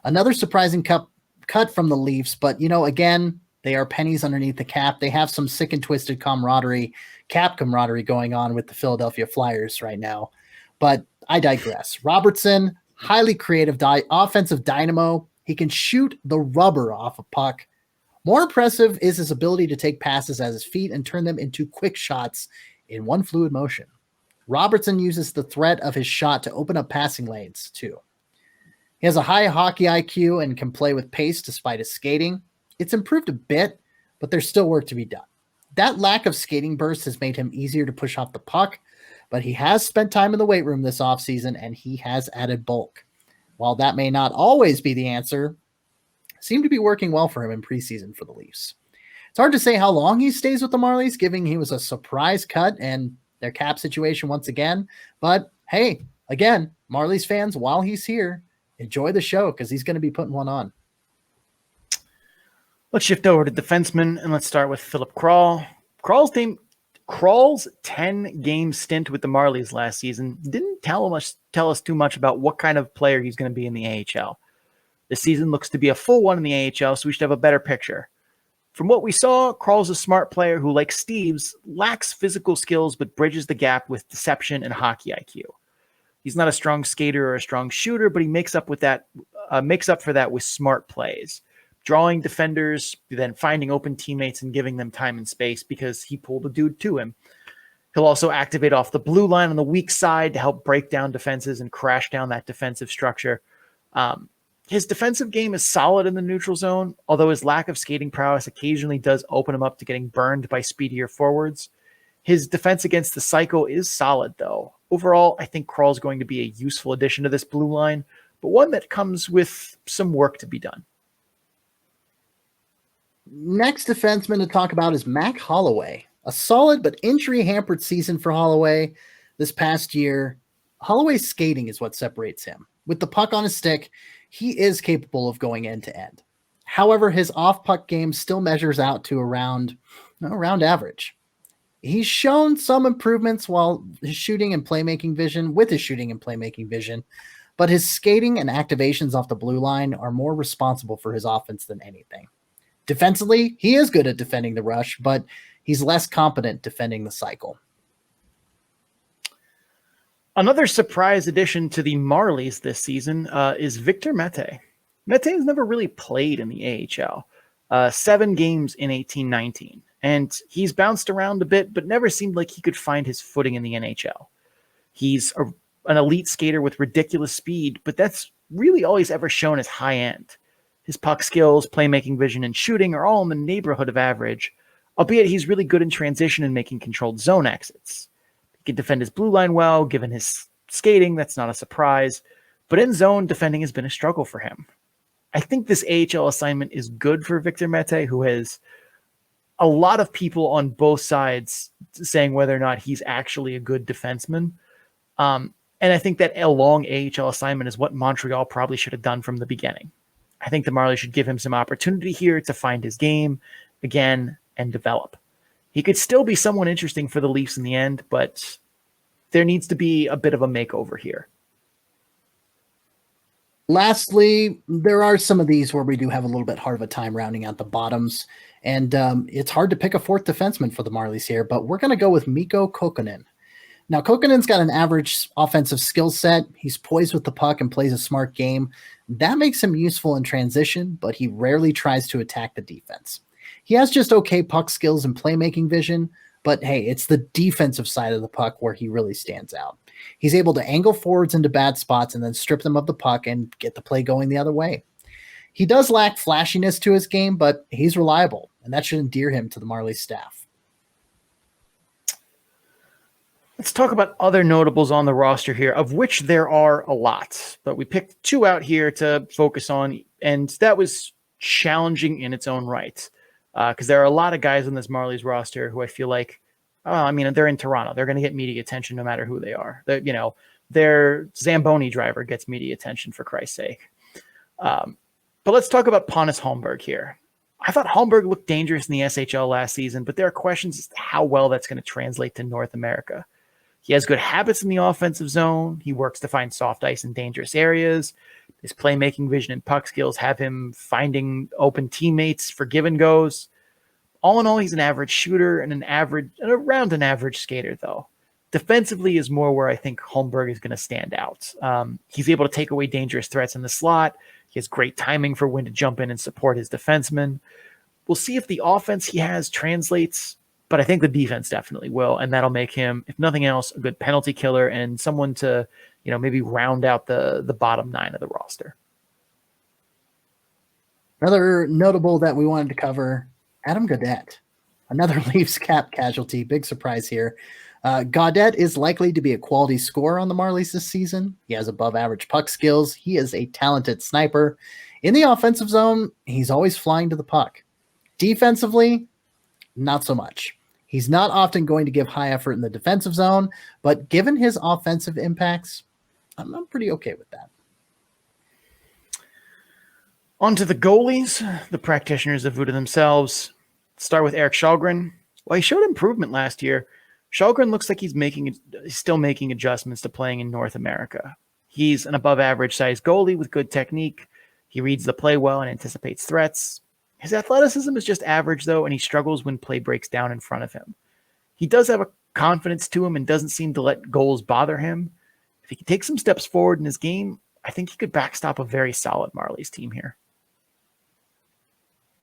Another surprising cut from the Leafs, but again, they are pennies underneath the cap. They have some sick and twisted cap camaraderie going on with the Philadelphia Flyers right now. But I digress. Robertson, highly creative offensive dynamo. He can shoot the rubber off a puck. More impressive is his ability to take passes at his feet and turn them into quick shots in one fluid motion. Robertson uses the threat of his shot to open up passing lanes, too. He has a high hockey IQ and can play with pace despite his skating. It's improved a bit, but there's still work to be done. That lack of skating burst has made him easier to push off the puck, but he has spent time in the weight room this offseason, and he has added bulk. While that may not always be the answer, it seemed to be working well for him in preseason for the Leafs. It's hard to say how long he stays with the Marlies, given he was a surprise cut and their cap situation once again. But hey, again, Marlies fans, while he's here, enjoy the show because he's going to be putting one on. Let's shift over to defensemen and let's start with Philip Kral. Kral's 10-game stint with the Marlies last season didn't tell us too much about what kind of player he's going to be in the AHL. This season looks to be a full one in the AHL, so we should have a better picture. From what we saw, Kral's a smart player who, like Steve's, lacks physical skills but bridges the gap with deception and hockey IQ. He's not a strong skater or a strong shooter, but he makes up for that with smart plays, drawing defenders, then finding open teammates and giving them time and space because he pulled a dude to him. He'll also activate off the blue line on the weak side to help break down defenses and crash down that defensive structure. His defensive game is solid in the neutral zone, although his lack of skating prowess occasionally does open him up to getting burned by speedier forwards. His defense against the cycle is solid, though. Overall, I think Kral's going to be a useful addition to this blue line, but one that comes with some work to be done. Next defenseman to talk about is Mac Holloway. A solid but injury-hampered season for Holloway this past year. Holloway's skating is what separates him. With the puck on his stick, he is capable of going end to end. However, his off-puck game still measures out to around average. He's shown some improvements with his shooting and playmaking vision, but his skating and activations off the blue line are more responsible for his offense than anything. Defensively, he is good at defending the rush, but he's less competent defending the cycle. Another surprise addition to the Marlies this season is Victor Mete. Mete has never really played in the AHL. 7 games in 18-19. And he's bounced around a bit, but never seemed like he could find his footing in the NHL. He's an elite skater with ridiculous speed, but that's really all he's ever shown as high end. His puck skills, playmaking vision, and shooting are all in the neighborhood of average, albeit he's really good in transition and making controlled zone exits. He can defend his blue line well, given his skating, that's not a surprise, but in zone, defending has been a struggle for him. I think this AHL assignment is good for Victor Mete, who has a lot of people on both sides saying whether or not he's actually a good defenseman. And I think that a long AHL assignment is what Montreal probably should have done from the beginning. I think the Marlies should give him some opportunity here to find his game again and develop. He could still be someone interesting for the Leafs in the end, but there needs to be a bit of a makeover here. Lastly, there are some of these where we do have a little bit hard of a time rounding out the bottoms, and it's hard to pick a fourth defenseman for the Marlies here, but we're going to go with Mikko Kokkonen. Now, Kokkonen's got an average offensive skill set. He's poised with the puck and plays a smart game. That makes him useful in transition, but he rarely tries to attack the defense. He has just okay puck skills and playmaking vision, but hey, it's the defensive side of the puck where he really stands out. He's able to angle forwards into bad spots and then strip them of the puck and get the play going the other way. He does lack flashiness to his game, but he's reliable, and that should endear him to the Marlies staff. Let's talk about other notables on the roster here, of which there are a lot, but we picked 2 out here to focus on, and that was challenging in its own right, because there are a lot of guys on this Marlies roster who I feel like, they're in Toronto. They're going to get media attention no matter who they are. Their Zamboni driver gets media attention, for Christ's sake. But let's talk about Pontus Holmberg here. I thought Holmberg looked dangerous in the SHL last season, but there are questions as to how well that's going to translate to North America. He has good habits in the offensive zone. He works to find soft ice in dangerous areas. His playmaking vision and puck skills have him finding open teammates for give and goes. All in all, he's an average shooter and around an average skater, though. Defensively is more where I think Holmberg is going to stand out. He's able to take away dangerous threats in the slot. He has great timing for when to jump in and support his defensemen. We'll see if the offense he has translates, but I think the defense definitely will, and that'll make him, if nothing else, a good penalty killer and someone to, maybe round out the bottom 9 of the roster. Another notable that we wanted to cover, Adam Gaudette, another Leafs cap casualty. Big surprise here. Gaudette is likely to be a quality scorer on the Marlies this season. He has above average puck skills. He is a talented sniper. In the offensive zone, he's always flying to the puck. Defensively, not so much. He's not often going to give high effort in the defensive zone, but given his offensive impacts, I'm pretty okay with that. On to the goalies, the practitioners of voodoo themselves. Start with Erik Källgren. While he showed improvement last year, Källgren looks like he's still making adjustments to playing in North America. He's an above-average size goalie with good technique. He reads the play well and anticipates threats. His athleticism is just average, though, and he struggles when play breaks down in front of him. He does have a confidence to him and doesn't seem to let goals bother him. If he can take some steps forward in his game, I think he could backstop a very solid Marlies team here.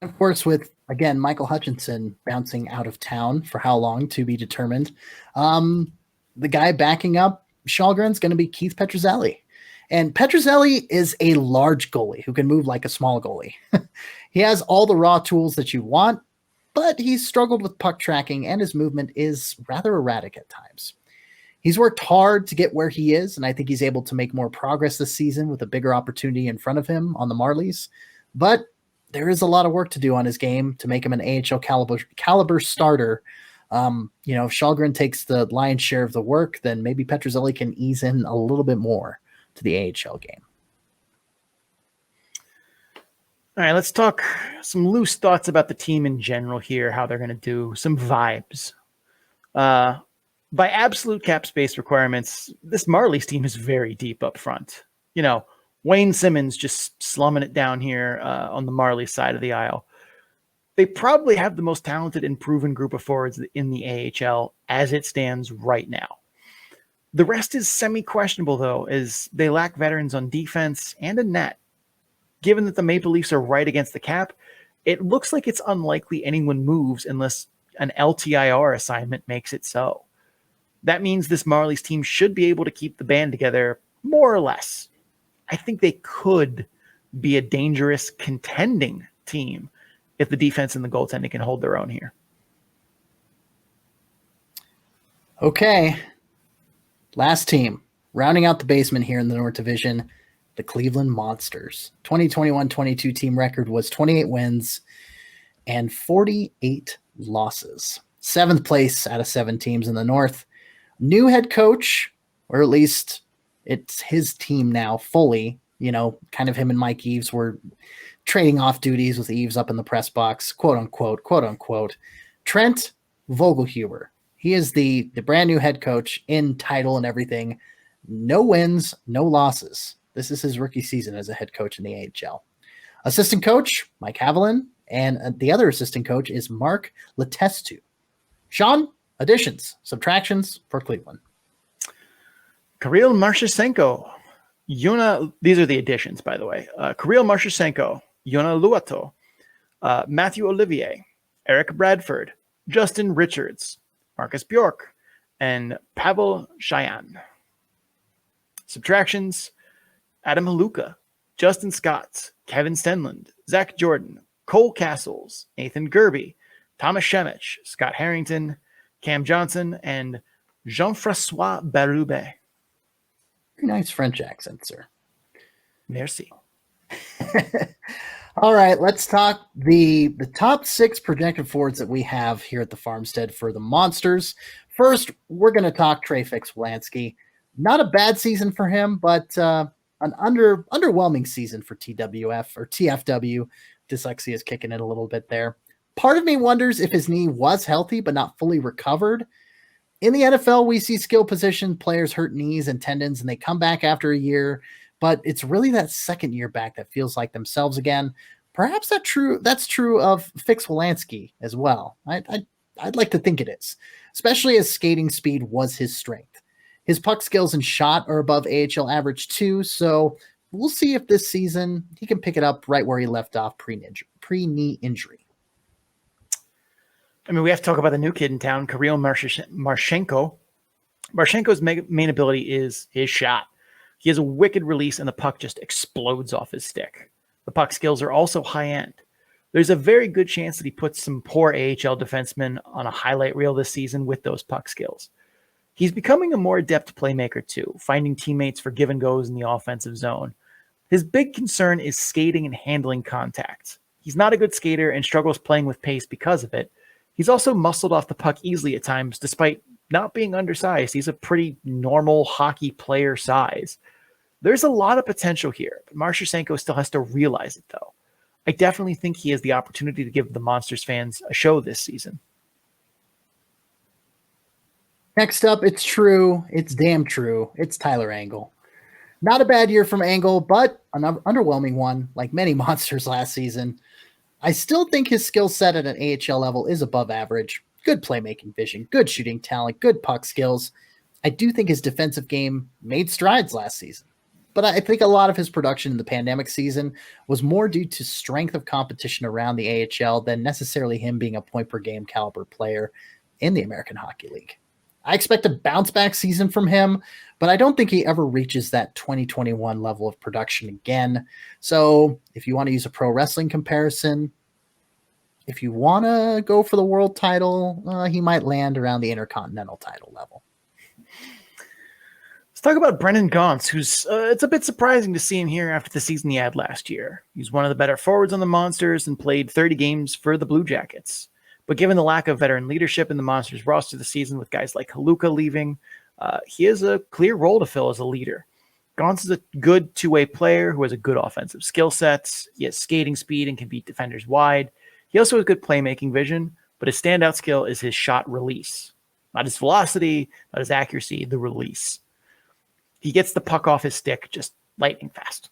Of course, with, again, Michael Hutchinson bouncing out of town for how long to be determined, the guy backing up Källgren's going to be Keith Petruzzelli. And Petruzzelli is a large goalie who can move like a small goalie. He has all the raw tools that you want, but he's struggled with puck tracking and his movement is rather erratic at times. He's worked hard to get where he is, and I think he's able to make more progress this season with a bigger opportunity in front of him on the Marlies. But there is a lot of work to do on his game to make him an AHL caliber starter. If Källgren takes the lion's share of the work, then maybe Petruzzelli can ease in a little bit more to the AHL game. All right, let's talk some loose thoughts about the team in general here, how they're going to do, some vibes. By absolute cap space requirements, this Marlies team is very deep up front. Wayne Simmons just slumming it down here on the Marlies side of the aisle. They probably have the most talented and proven group of forwards in the AHL as it stands right now. The rest is semi-questionable, though, as they lack veterans on defense and a net. Given that the Maple Leafs are right against the cap, it looks like it's unlikely anyone moves unless an LTIR assignment makes it so. That means this Marlies team should be able to keep the band together, more or less. I think they could be a dangerous contending team if the defense and the goaltending can hold their own here. Okay. Last team, rounding out the basement here in the North Division, the Cleveland Monsters. 2021-22 team record was 28 wins and 48 losses. 7th place out of 7 teams in the North. New head coach, or at least it's his team now fully, kind of him and Mike Eaves were trading off duties with Eaves up in the press box, quote unquote. Trent Vogelhuber. He is the brand new head coach in title and everything. No wins, no losses. This is his rookie season as a head coach in the AHL. Assistant coach, Mike Haviland, and the other assistant coach is Mark Letestu. Sean, additions, subtractions for Cleveland. Kirill Marchenko, these are the additions, by the way. Kirill Marchenko, Yona Luato, Matthew Olivier, Eric Bradford, Justin Richards, Marcus Bjork, and Pavel Cheyenne. Subtractions, Adam Haluka, Justin Scott, Kevin Stenlund, Zach Jordan, Cole Castles, Nathan Gerby, Thomas Shemich, Scott Harrington, Cam Johnson, and Jean-Francois Berube. Very nice French accent, sir. Merci. All right, let's talk the top 6 projected forwards that we have here at the Farmstead for the Monsters. First, we're going to talk Trey Fix-Wolansky. Not a bad season for him, but an underwhelming season for TWF or TFW. Dyslexia is kicking it a little bit there. Part of me wonders if his knee was healthy but not fully recovered. In the NFL, we see skill position players hurt knees and tendons, and they come back after a year. But it's really that second year back that feels like themselves again. Perhaps that's true of Fix-Wolansky as well. I'd like to think it is, especially as skating speed was his strength. His puck skills and shot are above AHL average too, so we'll see if this season he can pick it up right where he left off pre-knee injury. I mean, we have to talk about the new kid in town, Kirill Marchenko. Marchenko's main ability is his shot. He has a wicked release, and the puck just explodes off his stick. The puck skills are also high-end. There's a very good chance that he puts some poor AHL defensemen on a highlight reel this season with those puck skills. He's becoming a more adept playmaker, too, finding teammates for give-and-goes in the offensive zone. His big concern is skating and handling contact. He's not a good skater and struggles playing with pace because of it. He's also muscled off the puck easily at times, despite not being undersized. He's a pretty normal hockey player size. There's a lot of potential here, but Marchenko still has to realize it, though. I definitely think he has the opportunity to give the Monsters fans a show this season. Next up, it's true. It's damn true. It's Tyler Angle. Not a bad year from Angle, but an underwhelming one, like many Monsters last season. I still think his skill set at an AHL level is above average. Good playmaking vision, good shooting talent, good puck skills. I do think his defensive game made strides last season. But I think a lot of his production in the pandemic season was more due to strength of competition around the AHL than necessarily him being a point-per-game caliber player in the American Hockey League. I expect a bounce-back season from him, but I don't think he ever reaches that 2021 level of production again. So if you want to use a pro wrestling comparison, if you want to go for the world title, he might land around the Intercontinental title level. Let's talk about Brendan Gaunce, who's it's a bit surprising to see him here after the season he had last year. He's one of the better forwards on the Monsters and played 30 games for the Blue Jackets. But given the lack of veteran leadership in the Monsters roster this season with guys like Haluka leaving, he has a clear role to fill as a leader. Gaunce is a good two-way player who has a good offensive skill set. He has skating speed and can beat defenders wide. He also has good playmaking vision, but his standout skill is his shot release. Not his velocity, not his accuracy, the release. He gets the puck off his stick just lightning fast.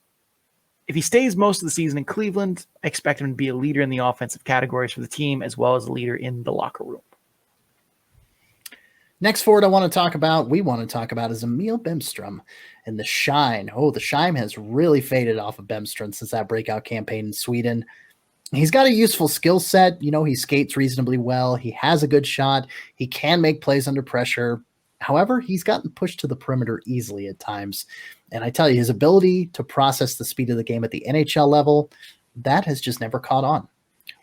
If he stays most of the season in Cleveland, I expect him to be a leader in the offensive categories for the team as well as a leader in the locker room. Next forward we want to talk about is Emil Bemstrom and the Shine. Oh, the Shine has really faded off of Bemstrom since that breakout campaign in Sweden. He's got a useful skill set. He skates reasonably well. He has a good shot. He can make plays under pressure. However, he's gotten pushed to the perimeter easily at times. And I tell you, his ability to process the speed of the game at the NHL level, that has just never caught on.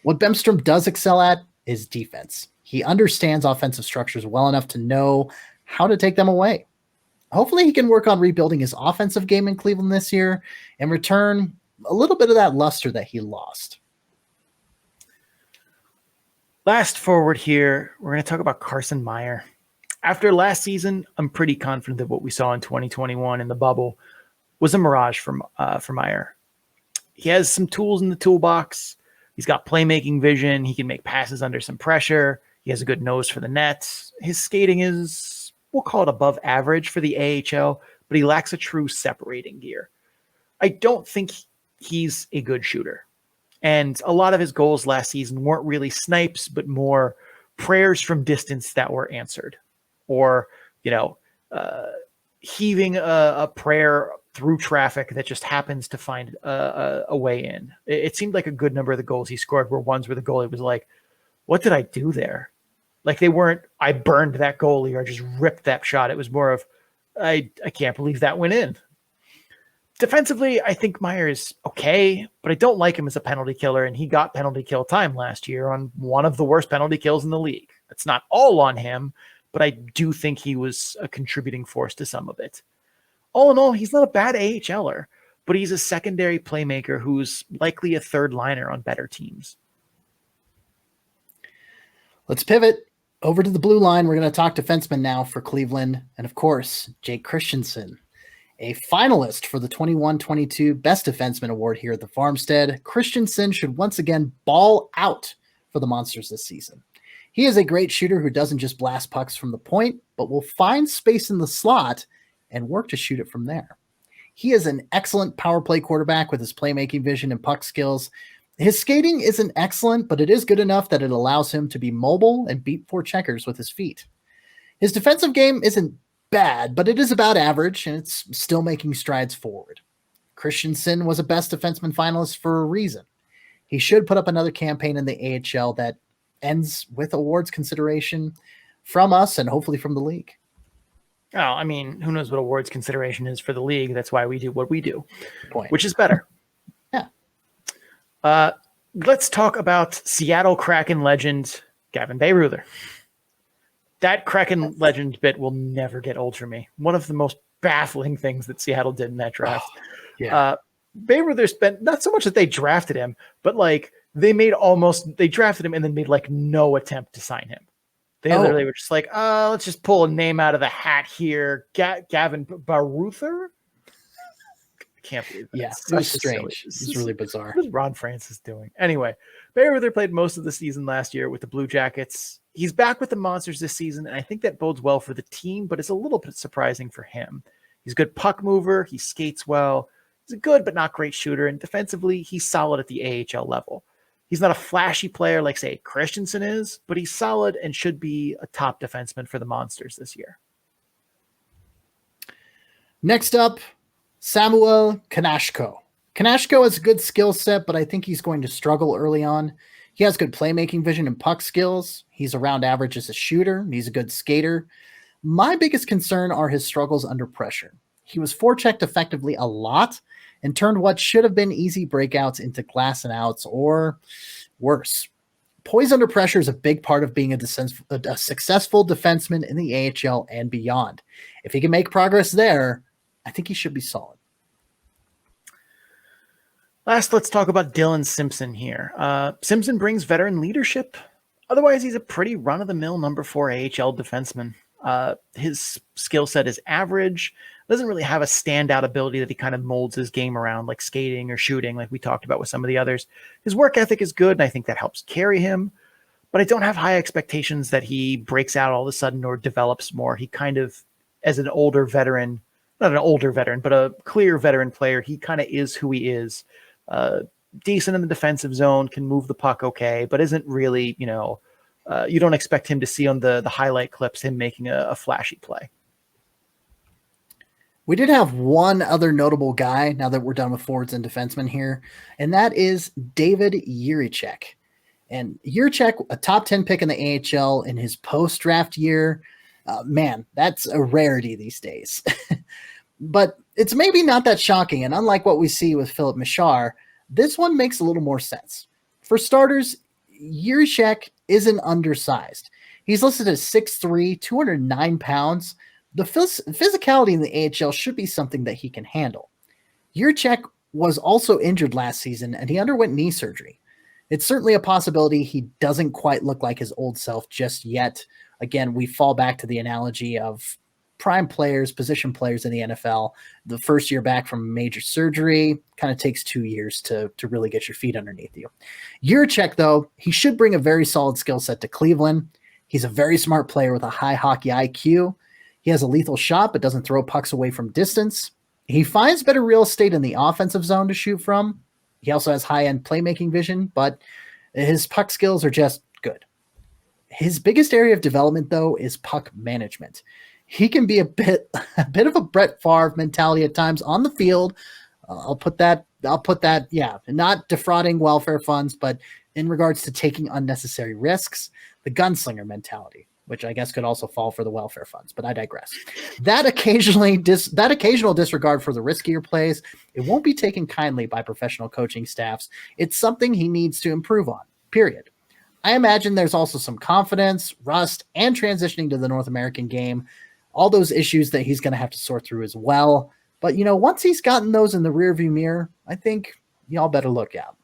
What Bemstrom does excel at is defense. He understands offensive structures well enough to know how to take them away. Hopefully he can work on rebuilding his offensive game in Cleveland this year and return a little bit of that luster that he lost. Last forward here, we're going to talk about Carson Meyer. After last season, I'm pretty confident that what we saw in 2021 in the bubble was a mirage for Meyer. He has some tools in the toolbox. He's got playmaking vision. He can make passes under some pressure. He has a good nose for the net. His skating is, we'll call it above average for the AHL, but he lacks a true separating gear. I don't think he's a good shooter. And a lot of his goals last season weren't really snipes, but more prayers from distance that were answered. Or, heaving a prayer through traffic that just happens to find a way in. It seemed like a good number of the goals he scored were ones where the goalie was like, what did I do there? Like they weren't, I burned that goalie or just ripped that shot. It was more of, I can't believe that went in. Defensively, I think Meyer is okay, but I don't like him as a penalty killer, and he got penalty kill time last year on one of the worst penalty kills in the league. It's not all on him, but I do think he was a contributing force to some of it. All in all, he's not a bad AHLer, but he's a secondary playmaker who's likely a third liner on better teams. Let's pivot over to the blue line. We're going to talk defenseman now for Cleveland. And of course, Jake Christensen, a finalist for the 21-22 Best Defenseman Award here at the Farmstead. Christensen should once again ball out for the Monsters this season. He is a great shooter who doesn't just blast pucks from the point, but will find space in the slot and work to shoot it from there. He is an excellent power play quarterback with his playmaking vision and puck skills. His skating isn't excellent, but it is good enough that it allows him to be mobile and beat forecheckers with his feet. His defensive game isn't bad, but it is about average, and it's still making strides forward. Christensen was a Best Defenseman finalist for a reason. He should put up another campaign in the AHL that ends with awards consideration from us and hopefully from the league. Oh, I mean, who knows what awards consideration is for the league? That's why we do what we do, Point. which is better. Yeah. Let's talk about Seattle Kraken legend Gavin Bayreuther. That Kraken legend bit will never get old for me. One of the most baffling things that Seattle did in that draft. Bayreuther spent not so much that they drafted him, but like they drafted him and then made like no attempt to sign him. They literally were just like, let's just pull a name out of the hat here. Gavin Bayreuther? Can't believe that. Yeah, it was strange. It's really bizarre. What is Ron Francis doing? Anyway, Bayreuther played most of the season last year with the Blue Jackets. He's back with the Monsters this season, and I think that bodes well for the team, but it's a little bit surprising for him. He's a good puck mover. He skates well. He's a good but not great shooter, and defensively, he's solid at the AHL level. He's not a flashy player like, say, Christensen is, but he's solid and should be a top defenseman for the Monsters this year. Next up, Samuel Kanashko. Kanashko has a good skill set, but I think he's going to struggle early on. He has good playmaking vision and puck skills. He's around average as a shooter. He's a good skater. My biggest concern are his struggles under pressure. He was forechecked effectively a lot and turned what should have been easy breakouts into glass and outs or worse. Poise under pressure is a big part of being a successful defenseman in the AHL and beyond. If he can make progress there, I think he should be solid. Last, let's talk about Dylan Simpson here. Simpson brings veteran leadership. Otherwise, he's a pretty run-of-the-mill number 4 AHL defenseman. His skill set is average. Doesn't really have a standout ability that he kind of molds his game around, like skating or shooting, like we talked about with some of the others. His work ethic is good, and I think that helps carry him. But I don't have high expectations that he breaks out all of a sudden or develops more. He kind of, as an older veteran, not an older veteran, but a clear veteran player, he kind of is who he is. Decent in the defensive zone, can move the puck okay, but isn't really, you don't expect him to see on the highlight clips him making a flashy play. We did have one other notable guy now that we're done with forwards and defensemen here, and that is David Jiricek. And Jiricek, a top 10 pick in the AHL in his post-draft year. Man, that's a rarity these days. But it's maybe not that shocking, and unlike what we see with Philip Michar, this one makes a little more sense. For starters, Jiricek isn't undersized. He's listed as 6'3", 209 pounds. The physicality in the AHL should be something that he can handle. Jiricek was also injured last season, and he underwent knee surgery. It's certainly a possibility he doesn't quite look like his old self just yet. Again, we fall back to the analogy of prime players, position players in the NFL. The first year back from major surgery kind of takes 2 years to really get your feet underneath you. Jiricek, though, he should bring a very solid skill set to Cleveland. He's a very smart player with a high hockey IQ. He has a lethal shot, but doesn't throw pucks away from distance. He finds better real estate in the offensive zone to shoot from. He also has high-end playmaking vision, but his puck skills are just good. His biggest area of development, though, is puck management. He can be a bit of a Brett Favre mentality at times on the field. I'll put that, not defrauding welfare funds, but in regards to taking unnecessary risks, the gunslinger mentality, which I guess could also fall for the welfare funds, but I digress. That occasional disregard for the riskier plays, it won't be taken kindly by professional coaching staffs. It's something he needs to improve on, period. I imagine there's also some confidence, rust, and transitioning to the North American game, all those issues that he's going to have to sort through as well. But, once he's gotten those in the rearview mirror, I think y'all better look out.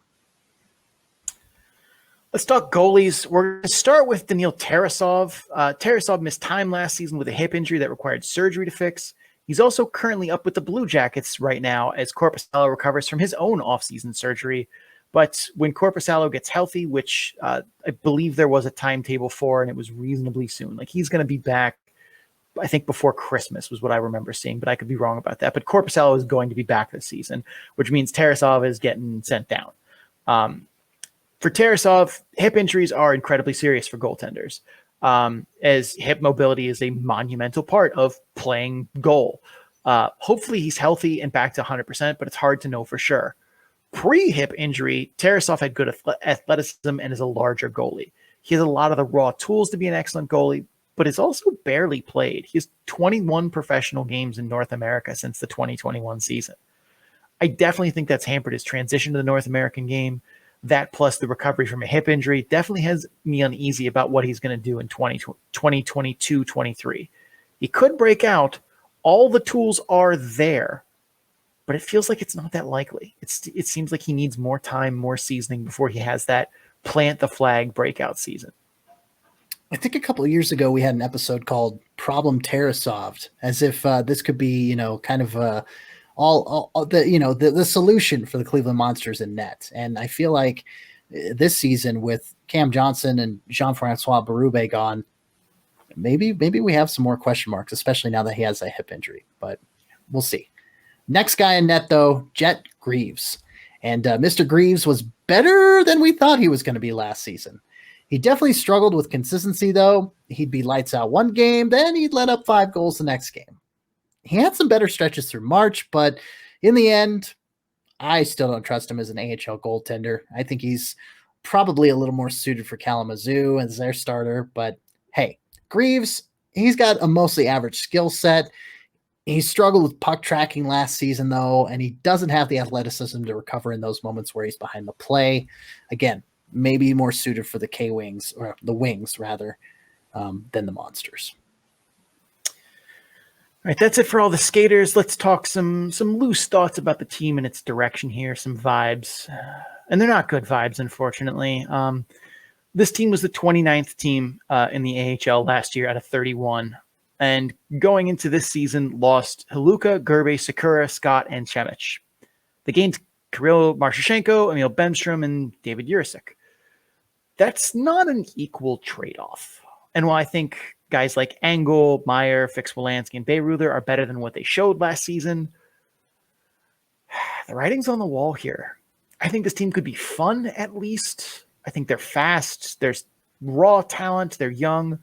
Let's talk goalies. We're going to start with Daniil Tarasov. Tarasov missed time last season with a hip injury that required surgery to fix. He's also currently up with the Blue Jackets right now as Korpisalo recovers from his own offseason surgery. But when Korpisalo gets healthy, which I believe there was a timetable for, and it was reasonably soon, like he's going to be back, I think before Christmas was what I remember seeing, but I could be wrong about that. But Korpisalo is going to be back this season, which means Tarasov is getting sent down. For Tarasov, hip injuries are incredibly serious for goaltenders, as hip mobility is a monumental part of playing goal. Hopefully he's healthy and back to 100%, but it's hard to know for sure. Pre-hip injury, Tarasov had good athleticism and is a larger goalie. He has a lot of the raw tools to be an excellent goalie, but is also barely played. He has 21 professional games in North America since the 2021 season. I definitely think that's hampered his transition to the North American game. That plus the recovery from a hip injury definitely has me uneasy about what he's going to do in 2022-23. He could break out. All the tools are there, but it feels like it's not that likely. It seems like he needs more time, more seasoning before he has that plant the flag breakout season. I think a couple of years ago we had an episode called Problem Tarasov, as if this could be, kind of all the solution for the Cleveland Monsters in net. And I feel like this season with Cam Johnson and Jean-Francois Berube gone, maybe we have some more question marks, especially now that he has a hip injury, but we'll see. Next guy in net, though, Jet Greaves. And Mr. Greaves was better than we thought he was going to be last season. He definitely struggled with consistency, though. He'd be lights out one game, then he'd let up 5 goals the next game. He had some better stretches through March, but in the end, I still don't trust him as an AHL goaltender. I think he's probably a little more suited for Kalamazoo as their starter, but hey, Greaves, he's got a mostly average skill set. He struggled with puck tracking last season, though, and he doesn't have the athleticism to recover in those moments where he's behind the play. Again, maybe more suited for the K-Wings, or the Wings rather, than the Monsters. All right, that's it for all the skaters. Let's talk some loose thoughts about the team and its direction here, some vibes. And they're not good vibes, unfortunately. This team was the 29th team in the AHL last year out of 31. And going into this season, lost Haluka, Gerbe, Sakura, Scott, and Chemich. They gained Kirill Marshashenko, Emil Bemstrom, and David Jurasik. That's not an equal trade-off. And while I think guys like Engel, Meyer, Fix-Wolanski, and Bayreuther are better than what they showed last season, the writing's on the wall here. I think this team could be fun, at least. I think they're fast. There's raw talent. They're young.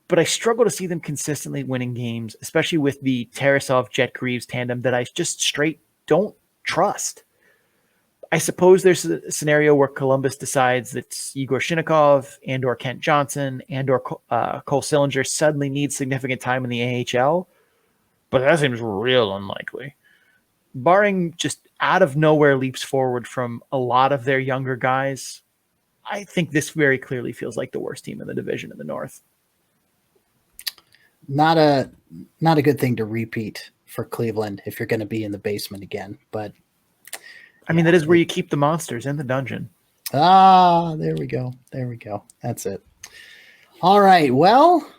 But I struggle to see them consistently winning games, especially with the Tarasov-Jet-Greaves tandem that I just straight don't trust. I suppose there's a scenario where Columbus decides that Igor Shinnikov and or Kent Johnson and or Cole Sillinger suddenly need significant time in the AHL, but that seems real unlikely. Barring just out of nowhere leaps forward from a lot of their younger guys, I think this very clearly feels like the worst team in the division in the North. Not a good thing to repeat for Cleveland if you're going to be in the basement again, but I mean, that is where you keep the monsters, in the dungeon. Ah, there we go. There we go. That's it. All right. Well,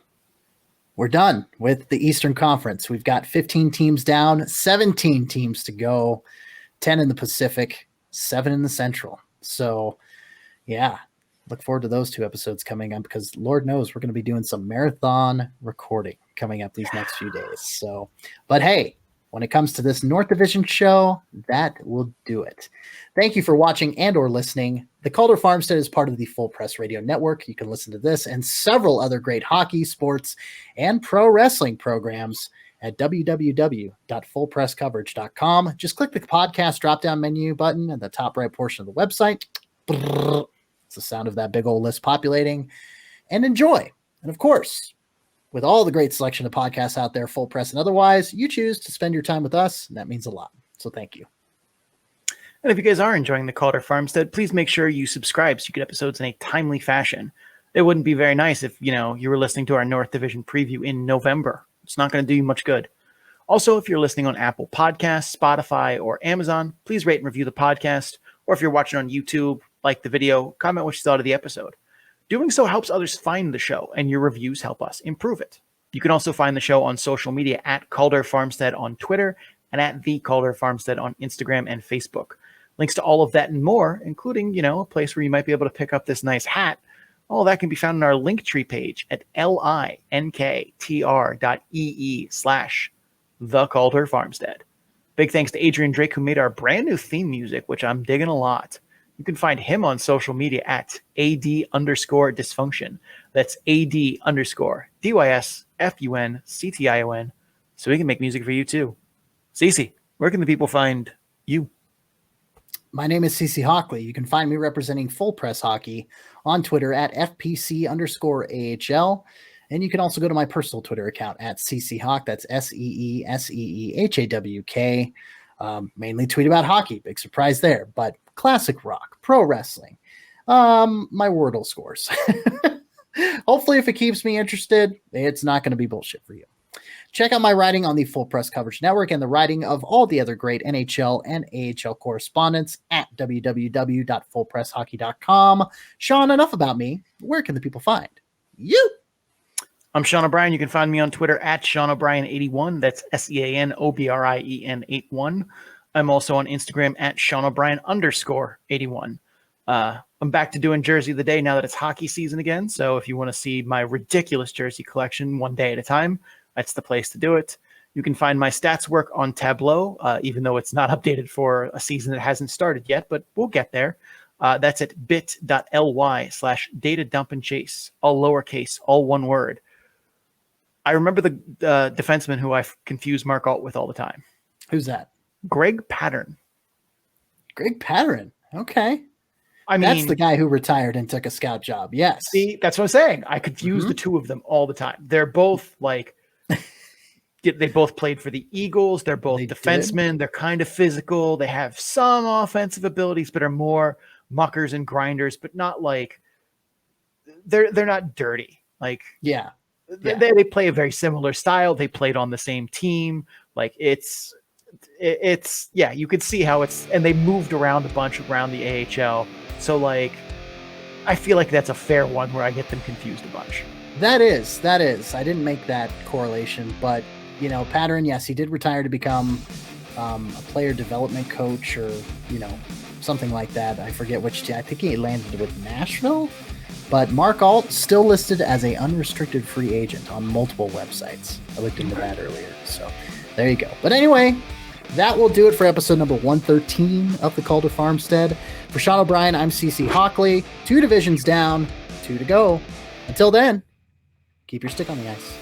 we're done with the Eastern Conference. We've got 15 teams down, 17 teams to go, 10 in the Pacific, 7 in the Central. So, yeah, look forward to those 2 episodes coming up because Lord knows we're going to be doing some marathon recording coming up these next few days. So, but hey, when it comes to this North Division show, that will do it. Thank you for watching and or listening. The Calder Farmstead is part of the Full Press Radio Network. You can listen to this and several other great hockey, sports, and pro wrestling programs at www.fullpresscoverage.com. Just click the podcast drop-down menu button at the top right portion of the website. It's the sound of that big old list populating. And enjoy. And of course, with all the great selection of podcasts out there, Full Press and otherwise, you choose to spend your time with us, and that means a lot. So thank you. And if you guys are enjoying the Calder Farmstead, please make sure you subscribe so you get episodes in a timely fashion. It wouldn't be very nice if, you were listening to our North Division preview in November. It's not going to do you much good. Also, if you're listening on Apple Podcasts, Spotify, or Amazon, please rate and review the podcast. Or if you're watching on YouTube, like the video, comment what you thought of the episode. Doing so helps others find the show, and your reviews help us improve it. You can also find the show on social media at Calder Farmstead on Twitter and at The Calder Farmstead on Instagram and Facebook. Links to all of that and more, including, a place where you might be able to pick up this nice hat. All that can be found on our Linktree page at linktr.ee/The Calder Farmstead. Big thanks to Adrian Drake, who made our brand new theme music, which I'm digging a lot. You can find him on social media at AD_dysfunction. That's AD_DYSFUNCTION. So we can make music for you too. Cece, where can the people find you? My name is Cece Hockley. You can find me representing Full Press Hockey on Twitter at FPC_AHL. And you can also go to my personal Twitter account at CCHawk. That's SEESEEHAWK. Mainly tweet about hockey. Big surprise there. But classic rock, pro wrestling, my Wordle scores. Hopefully, if it keeps me interested, it's not going to be bullshit for you. Check out my writing on the Full Press Coverage Network and the writing of all the other great NHL and AHL correspondents at www.fullpresshockey.com. Sean, enough about me. Where can the people find you? I'm Sean O'Brien. You can find me on Twitter at Sean O'Brien81. That's SeanObrien81. I'm also on Instagram at Sean O'Brien_81. I'm back to doing Jersey of the Day now that it's hockey season again. So if you want to see my ridiculous jersey collection one day at a time, that's the place to do it. You can find my stats work on Tableau, even though it's not updated for a season that hasn't started yet, but we'll get there. That's at bit.ly/data-dump-and-chase, all lowercase, all one word. I remember the defenseman who I confuse Mark Alt with all the time. Who's that? Greg Pattern. Greg Pattern. Okay. I mean, that's the guy who retired and took a scout job. Yes. See, that's what I'm saying. I confuse the two of them all the time. They're both they both played for the Eagles. They're both defensemen. They're kind of physical. They have some offensive abilities, but are more muckers and grinders, but not like they're not dirty. Like, Yeah. they play a very similar style. They played on the same team. Like it's you could see how and they moved around a bunch around the AHL. So like, I feel like that's a fair one where I get them confused a bunch. That is. I didn't make that correlation, but Pattern, yes, he did retire to become a player development coach or, something like that. I forget which team. I think he landed with Nashville, but Mark Alt still listed as a unrestricted free agent on multiple websites. I looked into that earlier. So there you go. But anyway, that will do it for episode number 113 of the Calder Farmstead. For Sean O'Brien, I'm CC Hockley. 2 divisions down, 2 to go. Until then, keep your stick on the ice.